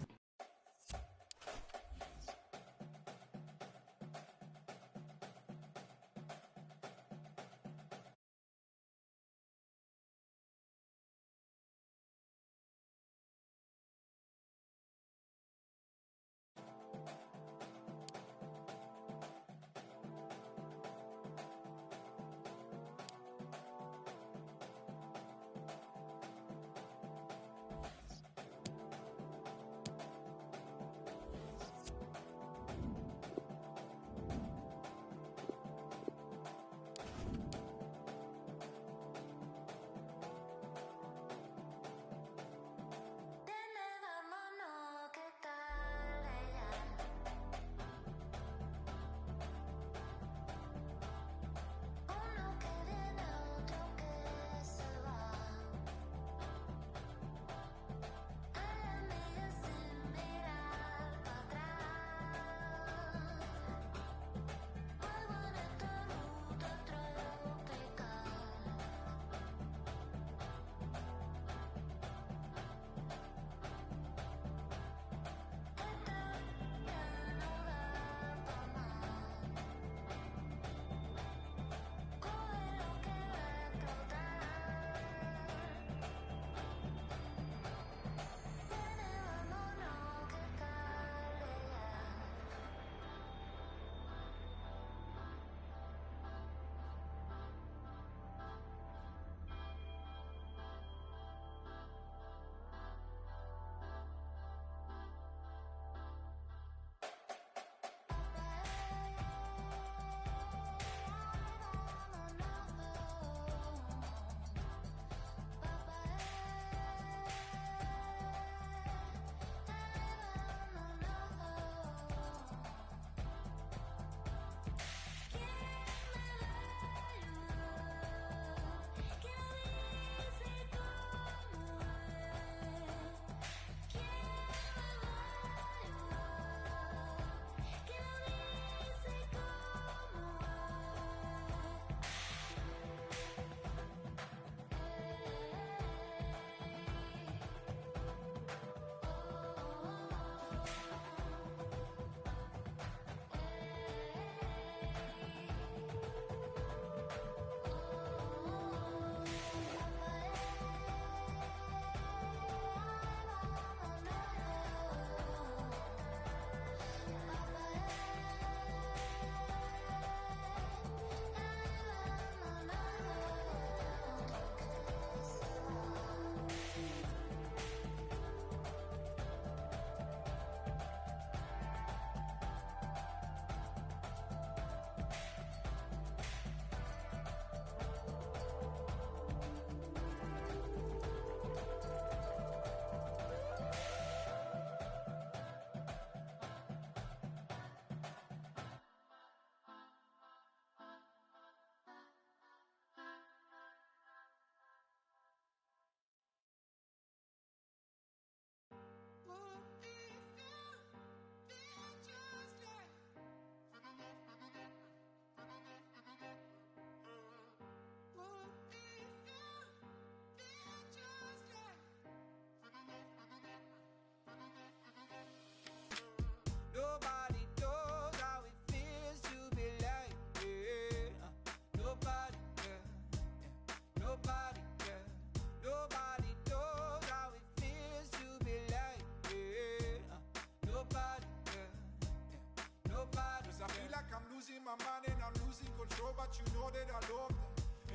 but you know that I love them.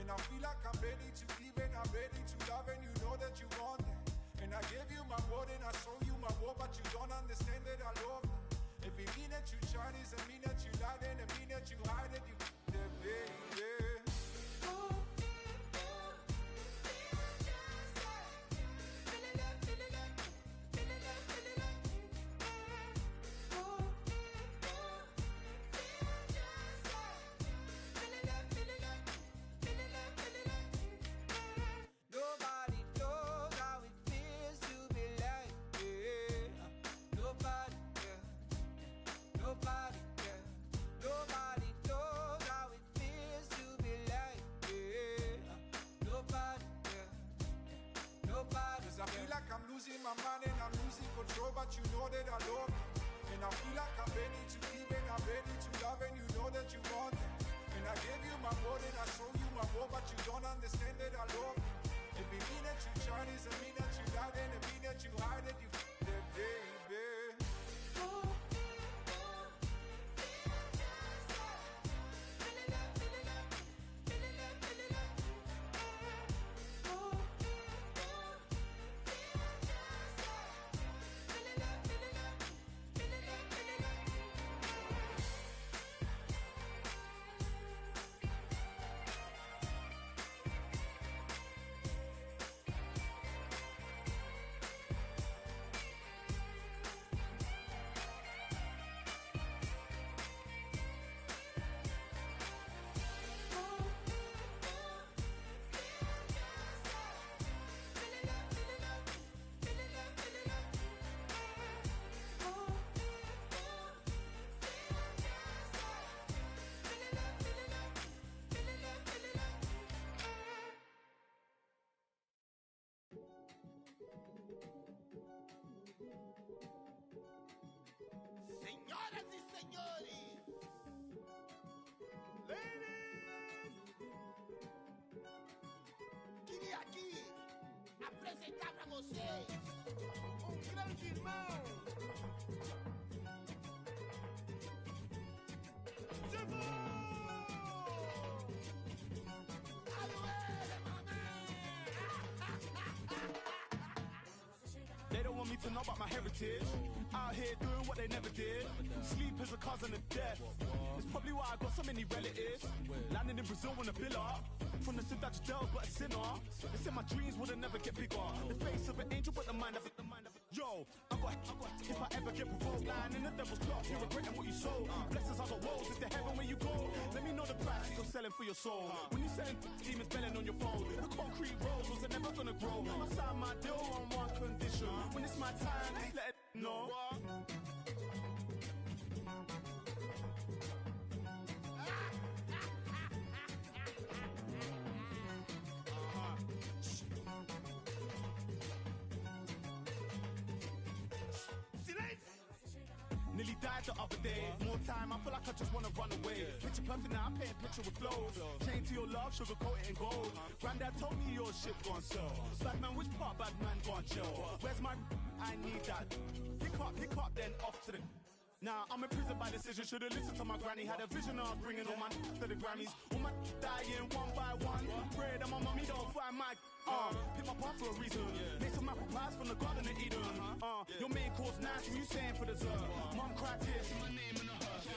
And I feel like I'm ready to give and I'm ready to love, and you know that you want them. And I gave you my word and I show you my word, but you don't understand that I love them. If it mean that you Chinese, it mean that you lie, then it mean that you hide it, you the baby. Nobody knows how it feels to be like this. Nobody, nobody, nobody knows how it feels to be like this. Nobody, nobody. 'Cause I feel like I'm losing my mind and I'm losing control, but you know that I love you. And I feel like I'm ready to give and I'm ready to love, and you know that you want it. And I gave you my word and I show you my word, but you don't understand that I love you. If it mean that you Chinese, it mean that you lie, then it mean that you hide it, you the baby. Señoras y señores, ladies, queria aqui apresentar pra vocês grande irmão. They don't want me to know about my heritage. Out here doing what they never did. Sleep is a cousin of death. It's probably why I got so many relatives. Landing in Brazil on a villa. From the Cidade Del, but a sinner. They said my dreams wouldn't never get bigger. The face of an angel, but the mind of it. Yo, I got if I ever get provoked, lying in the devil's plot, you're regretting what you sold. Blessings are the walls, it's the heaven where you go. Let me know the price you're selling for your soul. When you selling demons belling on your phone, the concrete roads was never gonna grow. I signed my deal on one condition. When it's my time, just let it know. Nearly died the other day. More time, I feel like I just wanna run away. Picture perfect now, I'm painting picture with flows. Chain to your love, sugar coat it in gold. Granddad told me your shit gone sell. Bad man, which part bad man gone chill? Where's my? I need that. Pick up, then off to the. Now I'm in prison by decision. Should've listened to my granny. Had a vision of bringing all my to the Grammys. All my dying one by one. Pray that my mommy don't find my. Pick my path for a reason. Make some apple pies from the Garden of Eden. Your main course nice, what you saying for dessert? Mom cried tears, see my name in the hearse.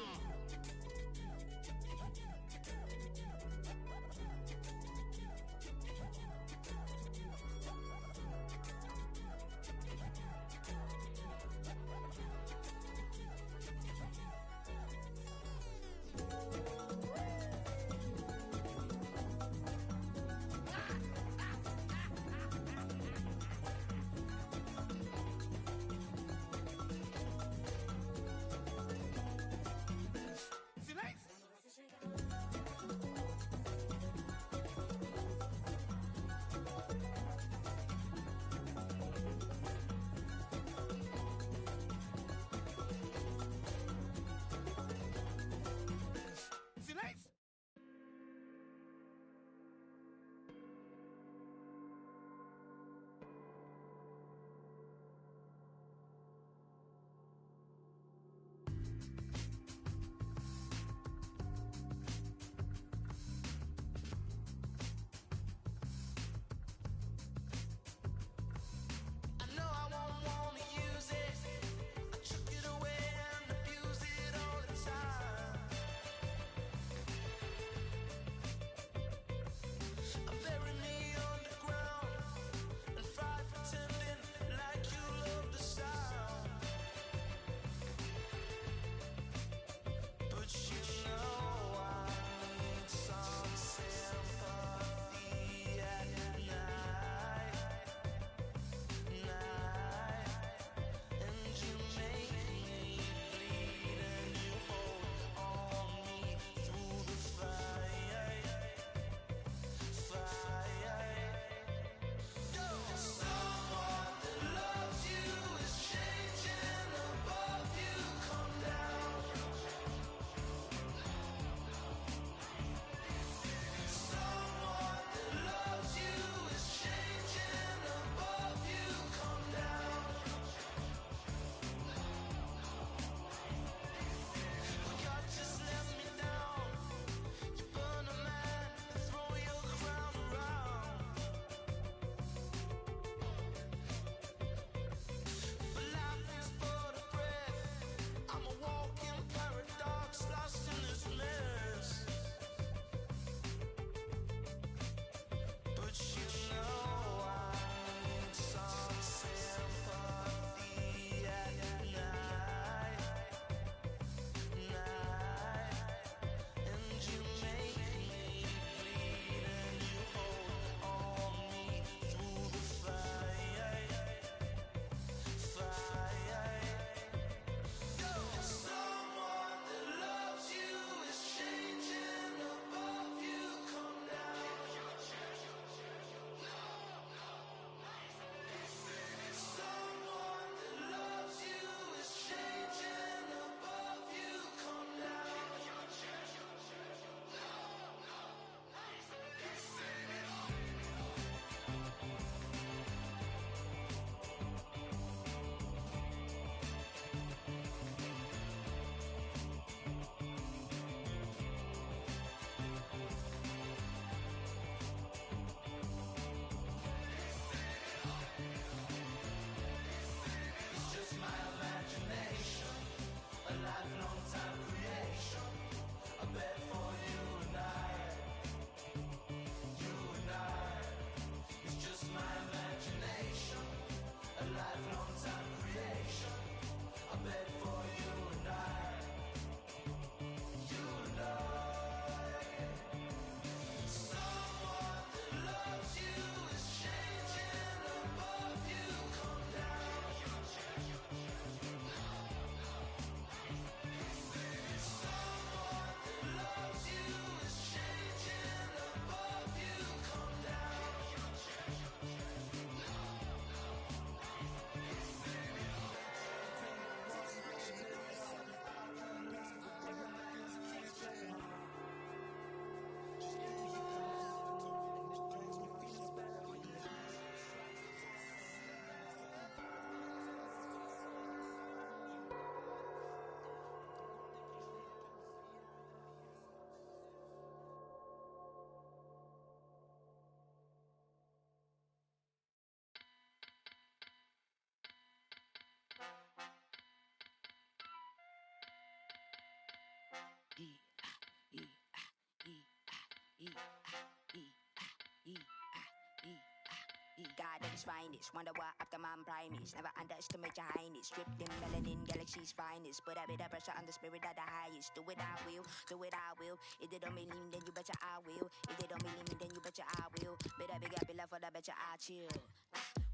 Chinese finest. Wonder why after man primates. Never underestimate your highness. Stripped in melanin, galaxy's finest. Put a bit of pressure on the spirit at the highest. Do it, I will. Do it, I will. If they don't mean him, then you betcha I will. If they don't mean him, then you betcha I will. Better big up, love for the betcha I chill.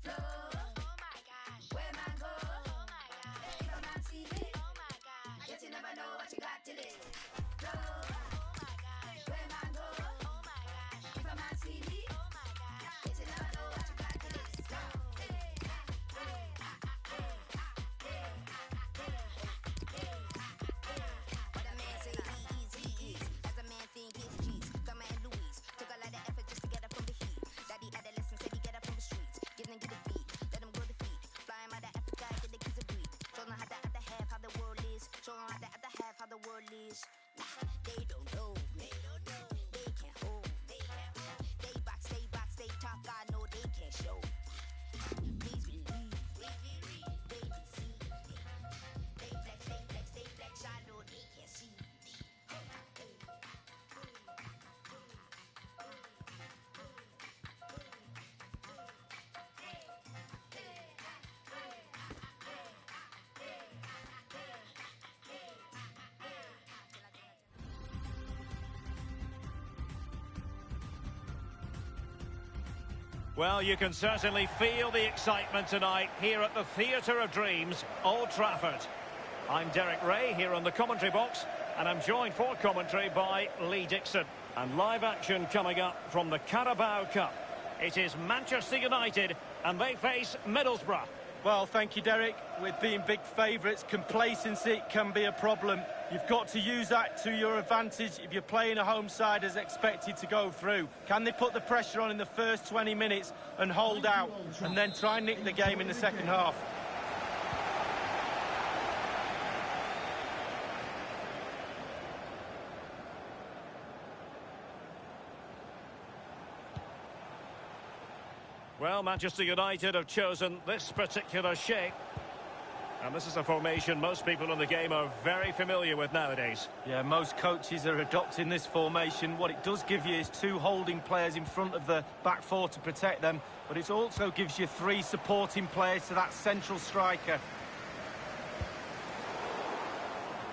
Flow. Oh my gosh. Where man go? Oh my gosh. If a man see it. Oh my gosh. Yet you never know what you got till it. Flow. Oh my gosh. Where man go? Oh my gosh. If a man see me. Oh my gosh. Yet you never know what you got till it. What a man say he is. As a man think it's cheese. Come and Louise. Took a lot of effort just to get up from the heat. Daddy adolescent said he get up from the streets. Give them get a beat. Let them go defeat. Flying by the Africa, get the kids a breed. Show them how the other half how the world is. Show them how the other half how the world is. Nah, they don't know me. They can't hold me. They box, they talk. I know they can't show. Please believe me. They deceive me. They flex. I know they can't see me. Well, you can certainly feel the excitement tonight here at the Theatre of Dreams, Old Trafford. I'm Derek Ray here on the commentary box, and I'm joined for commentary by Lee Dixon. And live action coming up from the Carabao Cup. It is Manchester United, and they face Middlesbrough. Well, thank you, Derek. With being big favourites, complacency can be a problem. You've got to use that to your advantage if you're playing a home side as expected to go through. Can they put the pressure on in the first 20 minutes and hold out, and then try and nick the game in the second half? Well, Manchester United have chosen this particular shape. And this is a formation most people in the game are very familiar with nowadays. Yeah, most coaches are adopting this formation. What it does give you is two holding players in front of the back four to protect them, but it also gives you three supporting players to that central striker.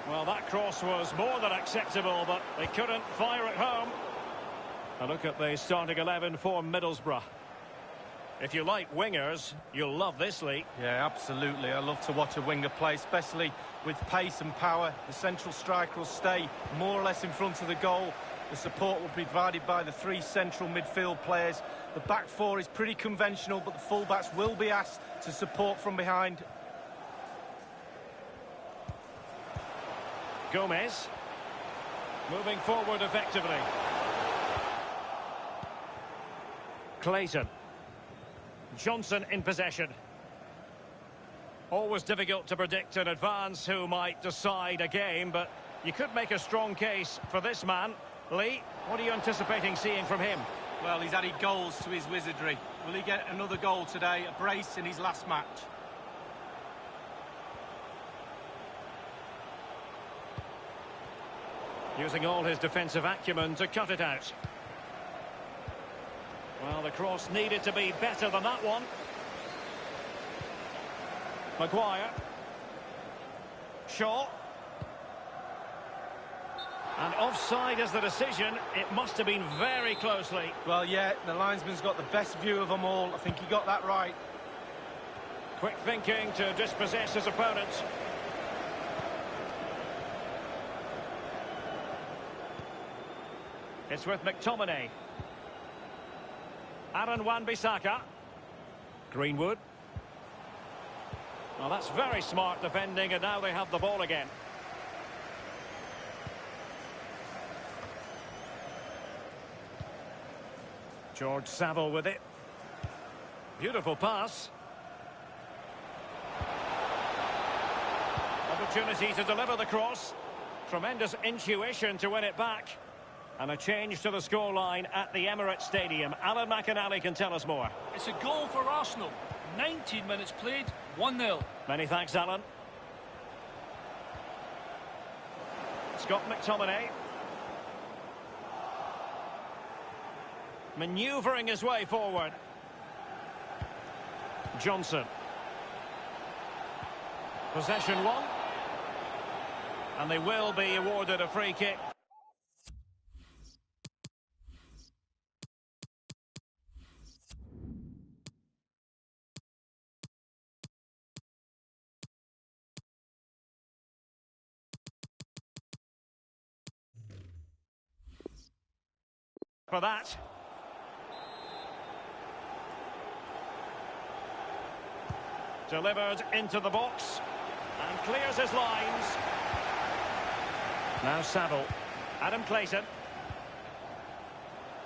Well, that cross was more than acceptable, but they couldn't fire it home. A look at the starting 11 for Middlesbrough. If you like wingers, you'll love this, Lee. Yeah, absolutely. I love to watch a winger play, especially with pace and power. The central striker will stay more or less in front of the goal. The support will be provided by the three central midfield players. The back four is pretty conventional, but the fullbacks will be asked to support from behind. Gomez moving forward effectively. Clayton. Johnson in possession. Always difficult to predict in advance who might decide a game, but you could make a strong case for this man. Lee, what are you anticipating seeing from him? Well, he's added goals to his wizardry. Will he get another goal today? A brace in his last match. Using all his defensive acumen to cut it out. Well, the cross needed to be better than that one. Maguire. Shaw. And offside is the decision. It must have been very closely. Well, yeah, the linesman's got the best view of them all. I think he got that right. Quick thinking to dispossess his opponent. It's with McTominay. Aaron Wan-Bissaka. Greenwood. Well, that's very smart defending, and now they have the ball again. George Saville with it. Beautiful pass. Opportunity to deliver the cross. Tremendous intuition to win it back. And a change to the scoreline at the Emirates Stadium. Alan McInally can tell us more. It's a goal for Arsenal. 19 minutes played, 1-0. Many thanks, Alan. Scott McTominay. Manoeuvring his way forward. Johnson. Possession one. And they will be awarded a free kick. For that. Delivered into the box and clears his lines. Now Saville. Adam Clayton.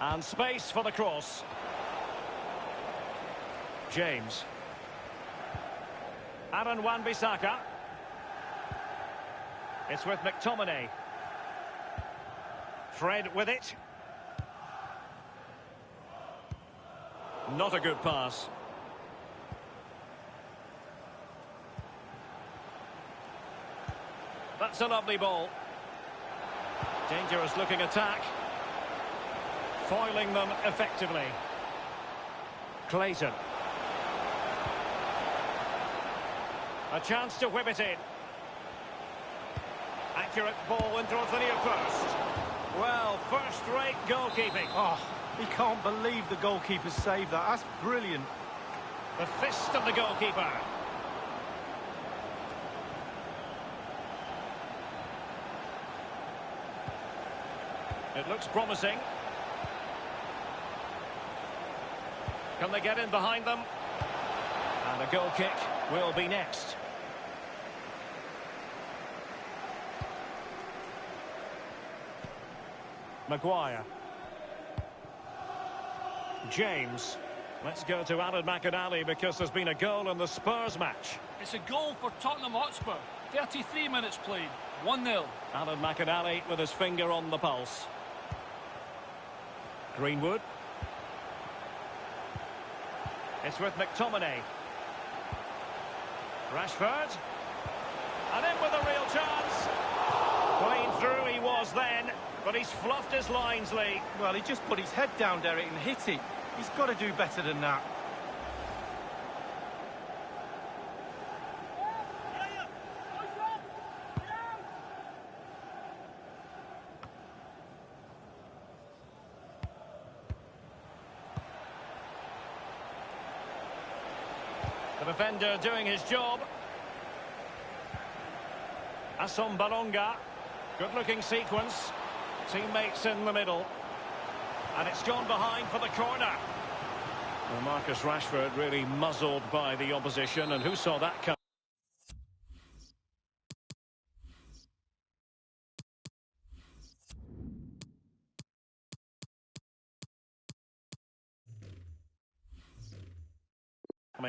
And space for the cross. James. Aaron Wan-Bissaka. It's with McTominay. Fred with it. Not a good pass. That's a lovely ball. Dangerous looking attack. Foiling them effectively. Clayton. A chance to whip it in. Accurate ball in towards the near post. Well, first-rate goalkeeping. Oh, he can't believe the goalkeeper saved that. That's brilliant. The fist of the goalkeeper. It looks promising. Can they get in behind them? And a goal kick will be next. Maguire. James. Let's go to Alan McInally because there's been a goal in the Spurs match. It's a goal for Tottenham Hotspur. 33 minutes played. 1-0. Alan McInally with his finger on the pulse. Greenwood. It's with McTominay. Rashford. And in with a real chance. Clean through he was then, but he's fluffed his lines, Lee. Well, he just put his head down, Derek, and hit it. He's got to do better than that. The defender doing his job. Assom Balonga. Good-looking sequence. Teammates in the middle. And it's gone behind for the corner. Well, Marcus Rashford really muzzled by the opposition. And who saw that come?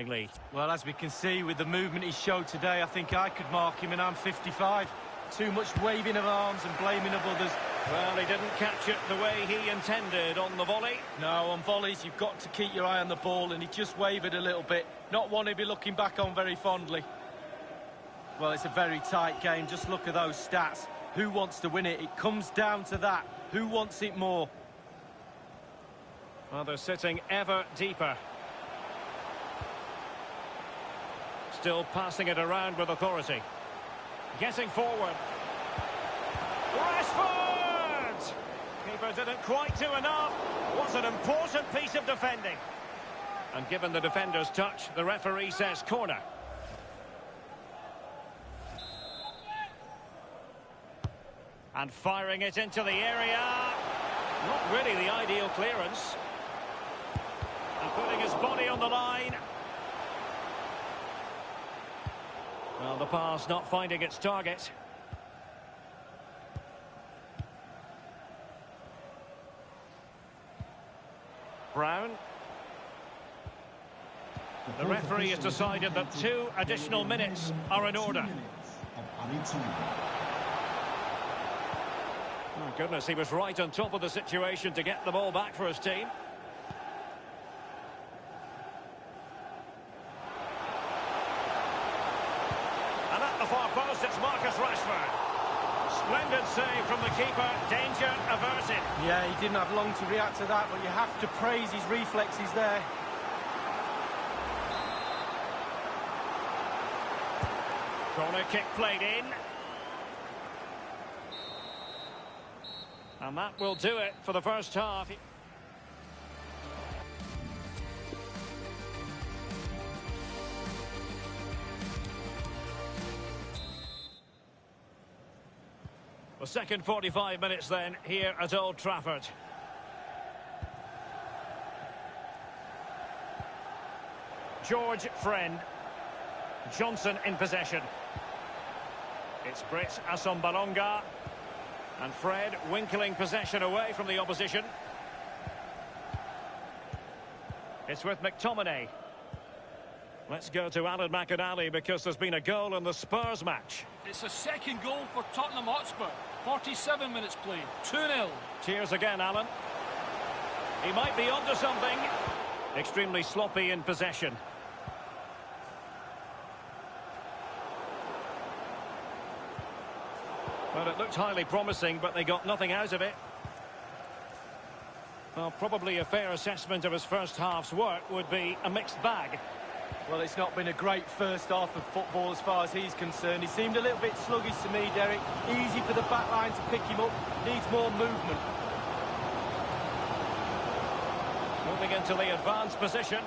Lee. Well, as we can see with the movement he showed today, I think I could mark him, and I'm 55. Too much waving of arms and blaming of others. Well, he didn't catch it the way he intended on the volley. No, on volleys, you've got to keep your eye on the ball, and he just wavered a little bit. Not one he'd be looking back on very fondly. Well, it's a very tight game. Just look at those stats. Who wants to win it? It comes down to that. Who wants it more? Well, they're sitting ever deeper. Still passing it around with authority. Getting forward. Rashford! Keeper didn't quite do enough. Was an important piece of defending. And given the defender's touch, the referee says corner. And firing it into the area. Not really the ideal clearance. And putting his body on the line. Well, the pass not finding its target. Brown. The referee has decided that 2 additional minutes are in order. Oh, goodness, he was right on top of the situation to get the ball back for his team. And at the far post, it's Marcus Rashford. Splendid save from the keeper, danger averted. Yeah, he didn't have long to react to that, but you have to praise his reflexes there. Corner kick played in. And that will do it for the first half. The second 45 minutes then here at Old Trafford. George Friend. Johnson in possession. It's Britt Assombalonga. And Fred winkling possession away from the opposition. It's with McTominay. Let's go to Alan McInally because there's been a goal in the Spurs match. It's a second goal for Tottenham Hotspur. 47 minutes played. 2-0. Cheers again, Alan. He might be onto something. Extremely sloppy in possession. Well, it looked highly promising, but they got nothing out of it. Well, probably a fair assessment of his first half's work would be a mixed bag. Well, it's not been a great first half of football as far as he's concerned. He seemed a little bit sluggish to me, Derek. Easy for the back line to pick him up. Needs more movement. Moving into the advanced position.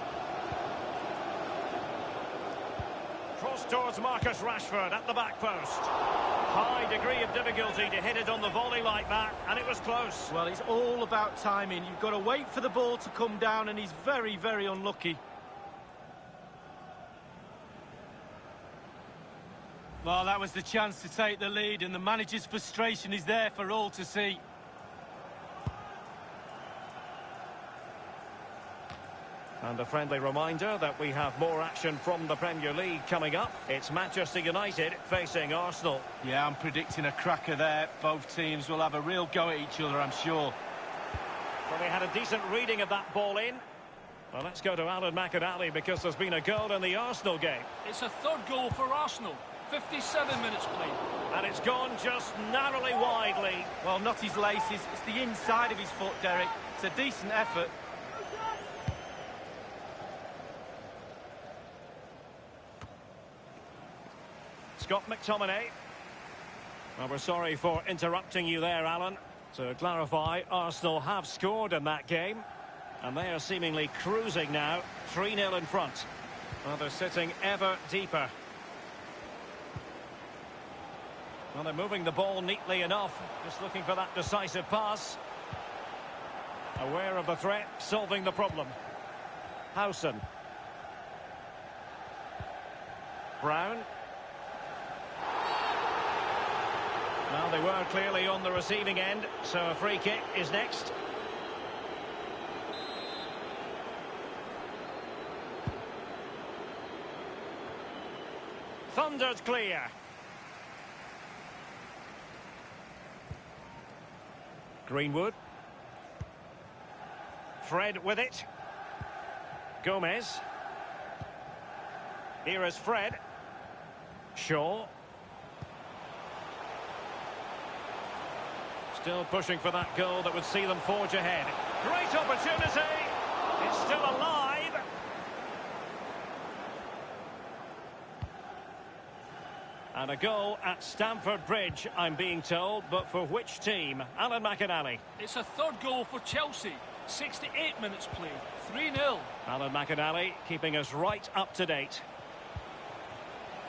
Cross towards Marcus Rashford at the back post. High degree of difficulty to hit it on the volley like that, and it was close. Well, it's all about timing. You've got to wait for the ball to come down, and he's very, very unlucky. Well, that was the chance to take the lead, and the manager's frustration is there for all to see. And a friendly reminder that we have more action from the Premier League coming up. It's Manchester United facing Arsenal. Yeah, I'm predicting a cracker there. Both teams will have a real go at each other, I'm sure. Well, they had a decent reading of that ball in. Well, let's go to Alan McInally because there's been a goal in the Arsenal game. It's a third goal for Arsenal. 57 minutes played. And it's gone just narrowly widely. Well, not his laces. It's the inside of his foot, Derek. It's a decent effort. Scott McTominay. Well, we're sorry for interrupting you there, Alan. To clarify, Arsenal have scored in that game. And they are seemingly cruising now. 3-0 in front. Well, they're sitting ever deeper. Well, they're moving the ball neatly enough. Just looking for that decisive pass. Aware of the threat, solving the problem. Howson. Brown. Now they were clearly on the receiving end, so a free kick is next. Thundered clear. Greenwood. Fred with it. Gomez. Here is Fred. Shaw. Still pushing for that goal that would see them forge ahead. Great opportunity. It's still alive. And a goal at Stamford Bridge, I'm being told, but for which team? Alan McInally. It's a third goal for Chelsea. 68 minutes played. 3-0. Alan McInally keeping us right up to date.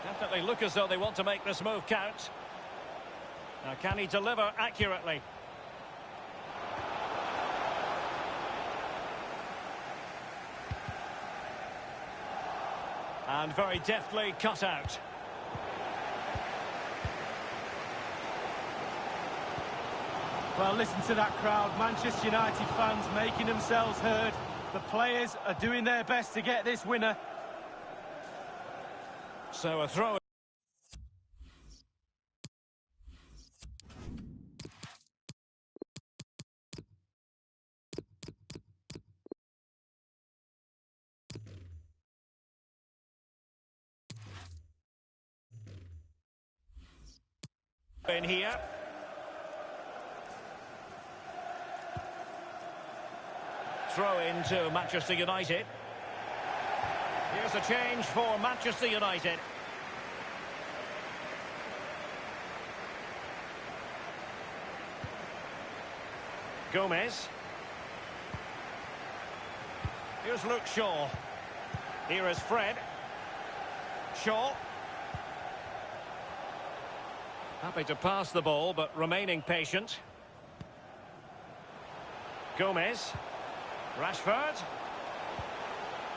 Definitely look as though they want to make this move count. Now, can he deliver accurately? And very deftly cut out. Well, listen to that crowd. Manchester United fans making themselves heard. The players are doing their best to get this winner. So a throw. In here. Throw into Manchester United. Here's a change for Manchester United. Gomez. Here's Luke Shaw. Here is Fred. Shaw. Happy to pass the ball, but remaining patient. Gomez. Rashford.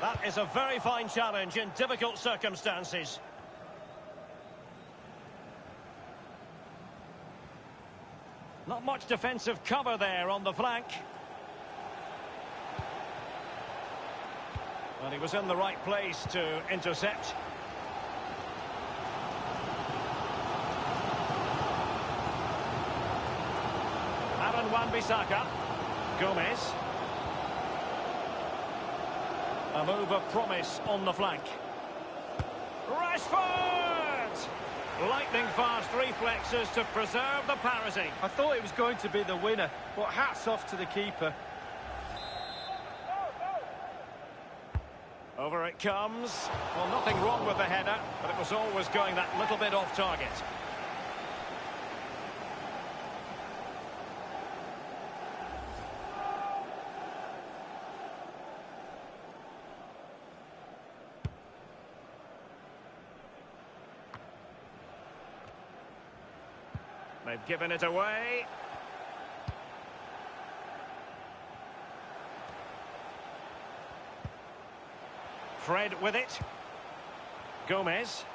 That is a very fine challenge in difficult circumstances. Not much defensive cover there on the flank. Well, he was in the right place to intercept. Aaron Wan-Bissaka. Gomez. A move of promise on the flank. Rashford! Lightning fast reflexes to preserve the parity. I thought it was going to be the winner, but hats off to the keeper. Over it comes. Well, nothing wrong with the header, but it was always going that little bit off target. They've given it away. Fred with it. Gomez.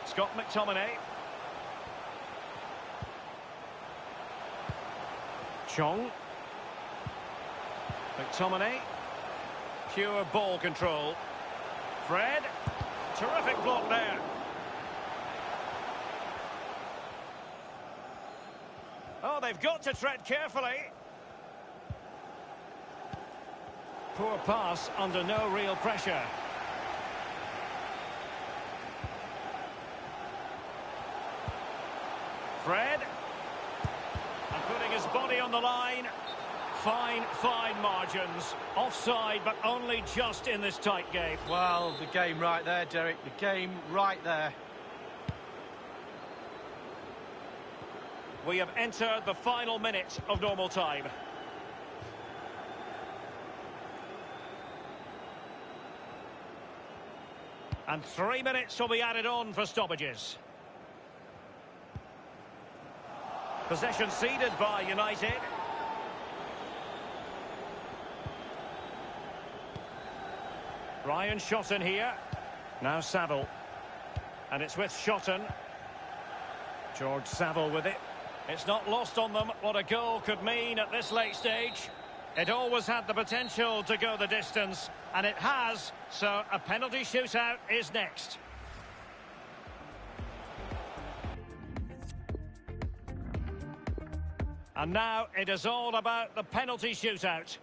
Scott McTominay. Chong. McTominay. Pure ball control. Fred. Terrific block there. Oh, they've got to tread carefully. Poor pass under no real pressure. Fred. And putting his body on the line. Fine, fine margins. Offside, but only just in this tight game. Well, the game right there, Derek. The game right there. We have entered the final minute of normal time. And 3 minutes will be added on for stoppages. Possession ceded by United. Ryan Shotton here. Now Saville. And it's with Shotton. George Saville with it. It's not lost on them what a goal could mean at this late stage. It always had the potential to go the distance, and it has, so a penalty shootout is next. And now it is all about the penalty shootout.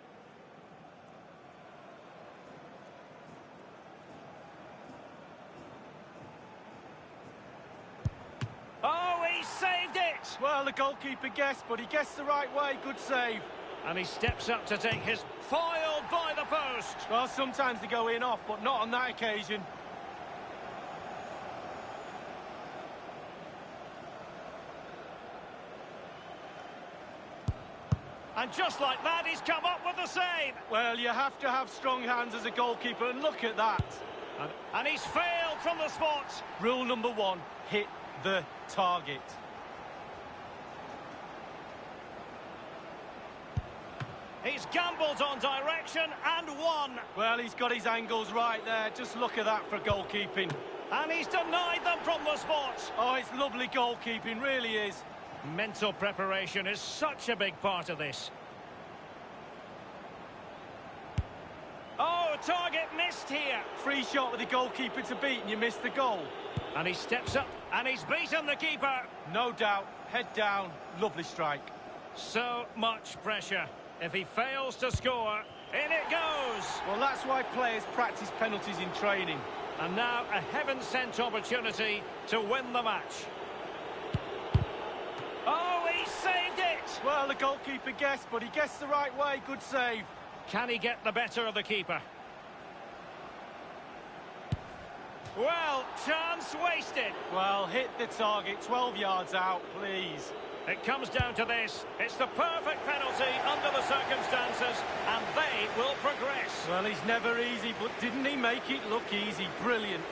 Oh, he saved it! Well, the goalkeeper guessed, but he guessed the right way. Good save. And he steps up to take his foiled by the post. Well, sometimes they go in off, but not on that occasion. And just like that, he's come up with the save. Well, you have to have strong hands as a goalkeeper, and look at that. And he's failed from the spot. Rule number 1, hit the target. He's gambled on direction and won. Well, he's got his angles right there. Just look at that for goalkeeping. And he's denied them from the spot. Oh, it's lovely goalkeeping, really is. Mental preparation is such a big part of this. Oh, target missed here. Free shot with the goalkeeper to beat, and you miss the goal. And he steps up, and he's beaten the keeper. No doubt. Head down. Lovely strike. So much pressure. If he fails to score, in it goes. Well, that's why players practice penalties in training. And now a heaven-sent opportunity to win the match. Oh, he saved it! Well, the goalkeeper guessed, but he guessed the right way. Good save. Can he get the better of the keeper? Well, chance wasted. Well, hit the target, 12 yards out, please. It comes down to this. It's the perfect penalty under the circumstances, and they will progress. Well, he's never easy, but didn't he make it look easy? Brilliant.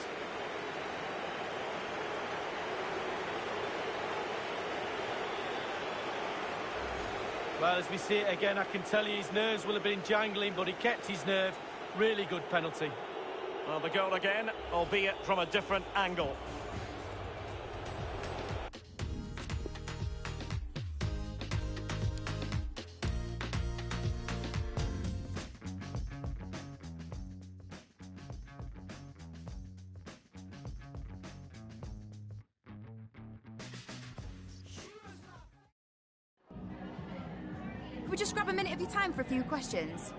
Well, as we see it again, I can tell you his nerves will have been jangling, but he kept his nerve. Really good penalty. Well, the goal again, albeit from a different angle. Could we just grab a minute of your time for a few questions?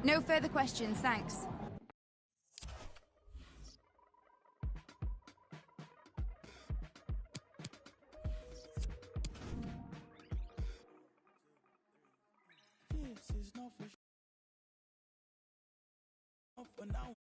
No further questions, thanks. This is not for now.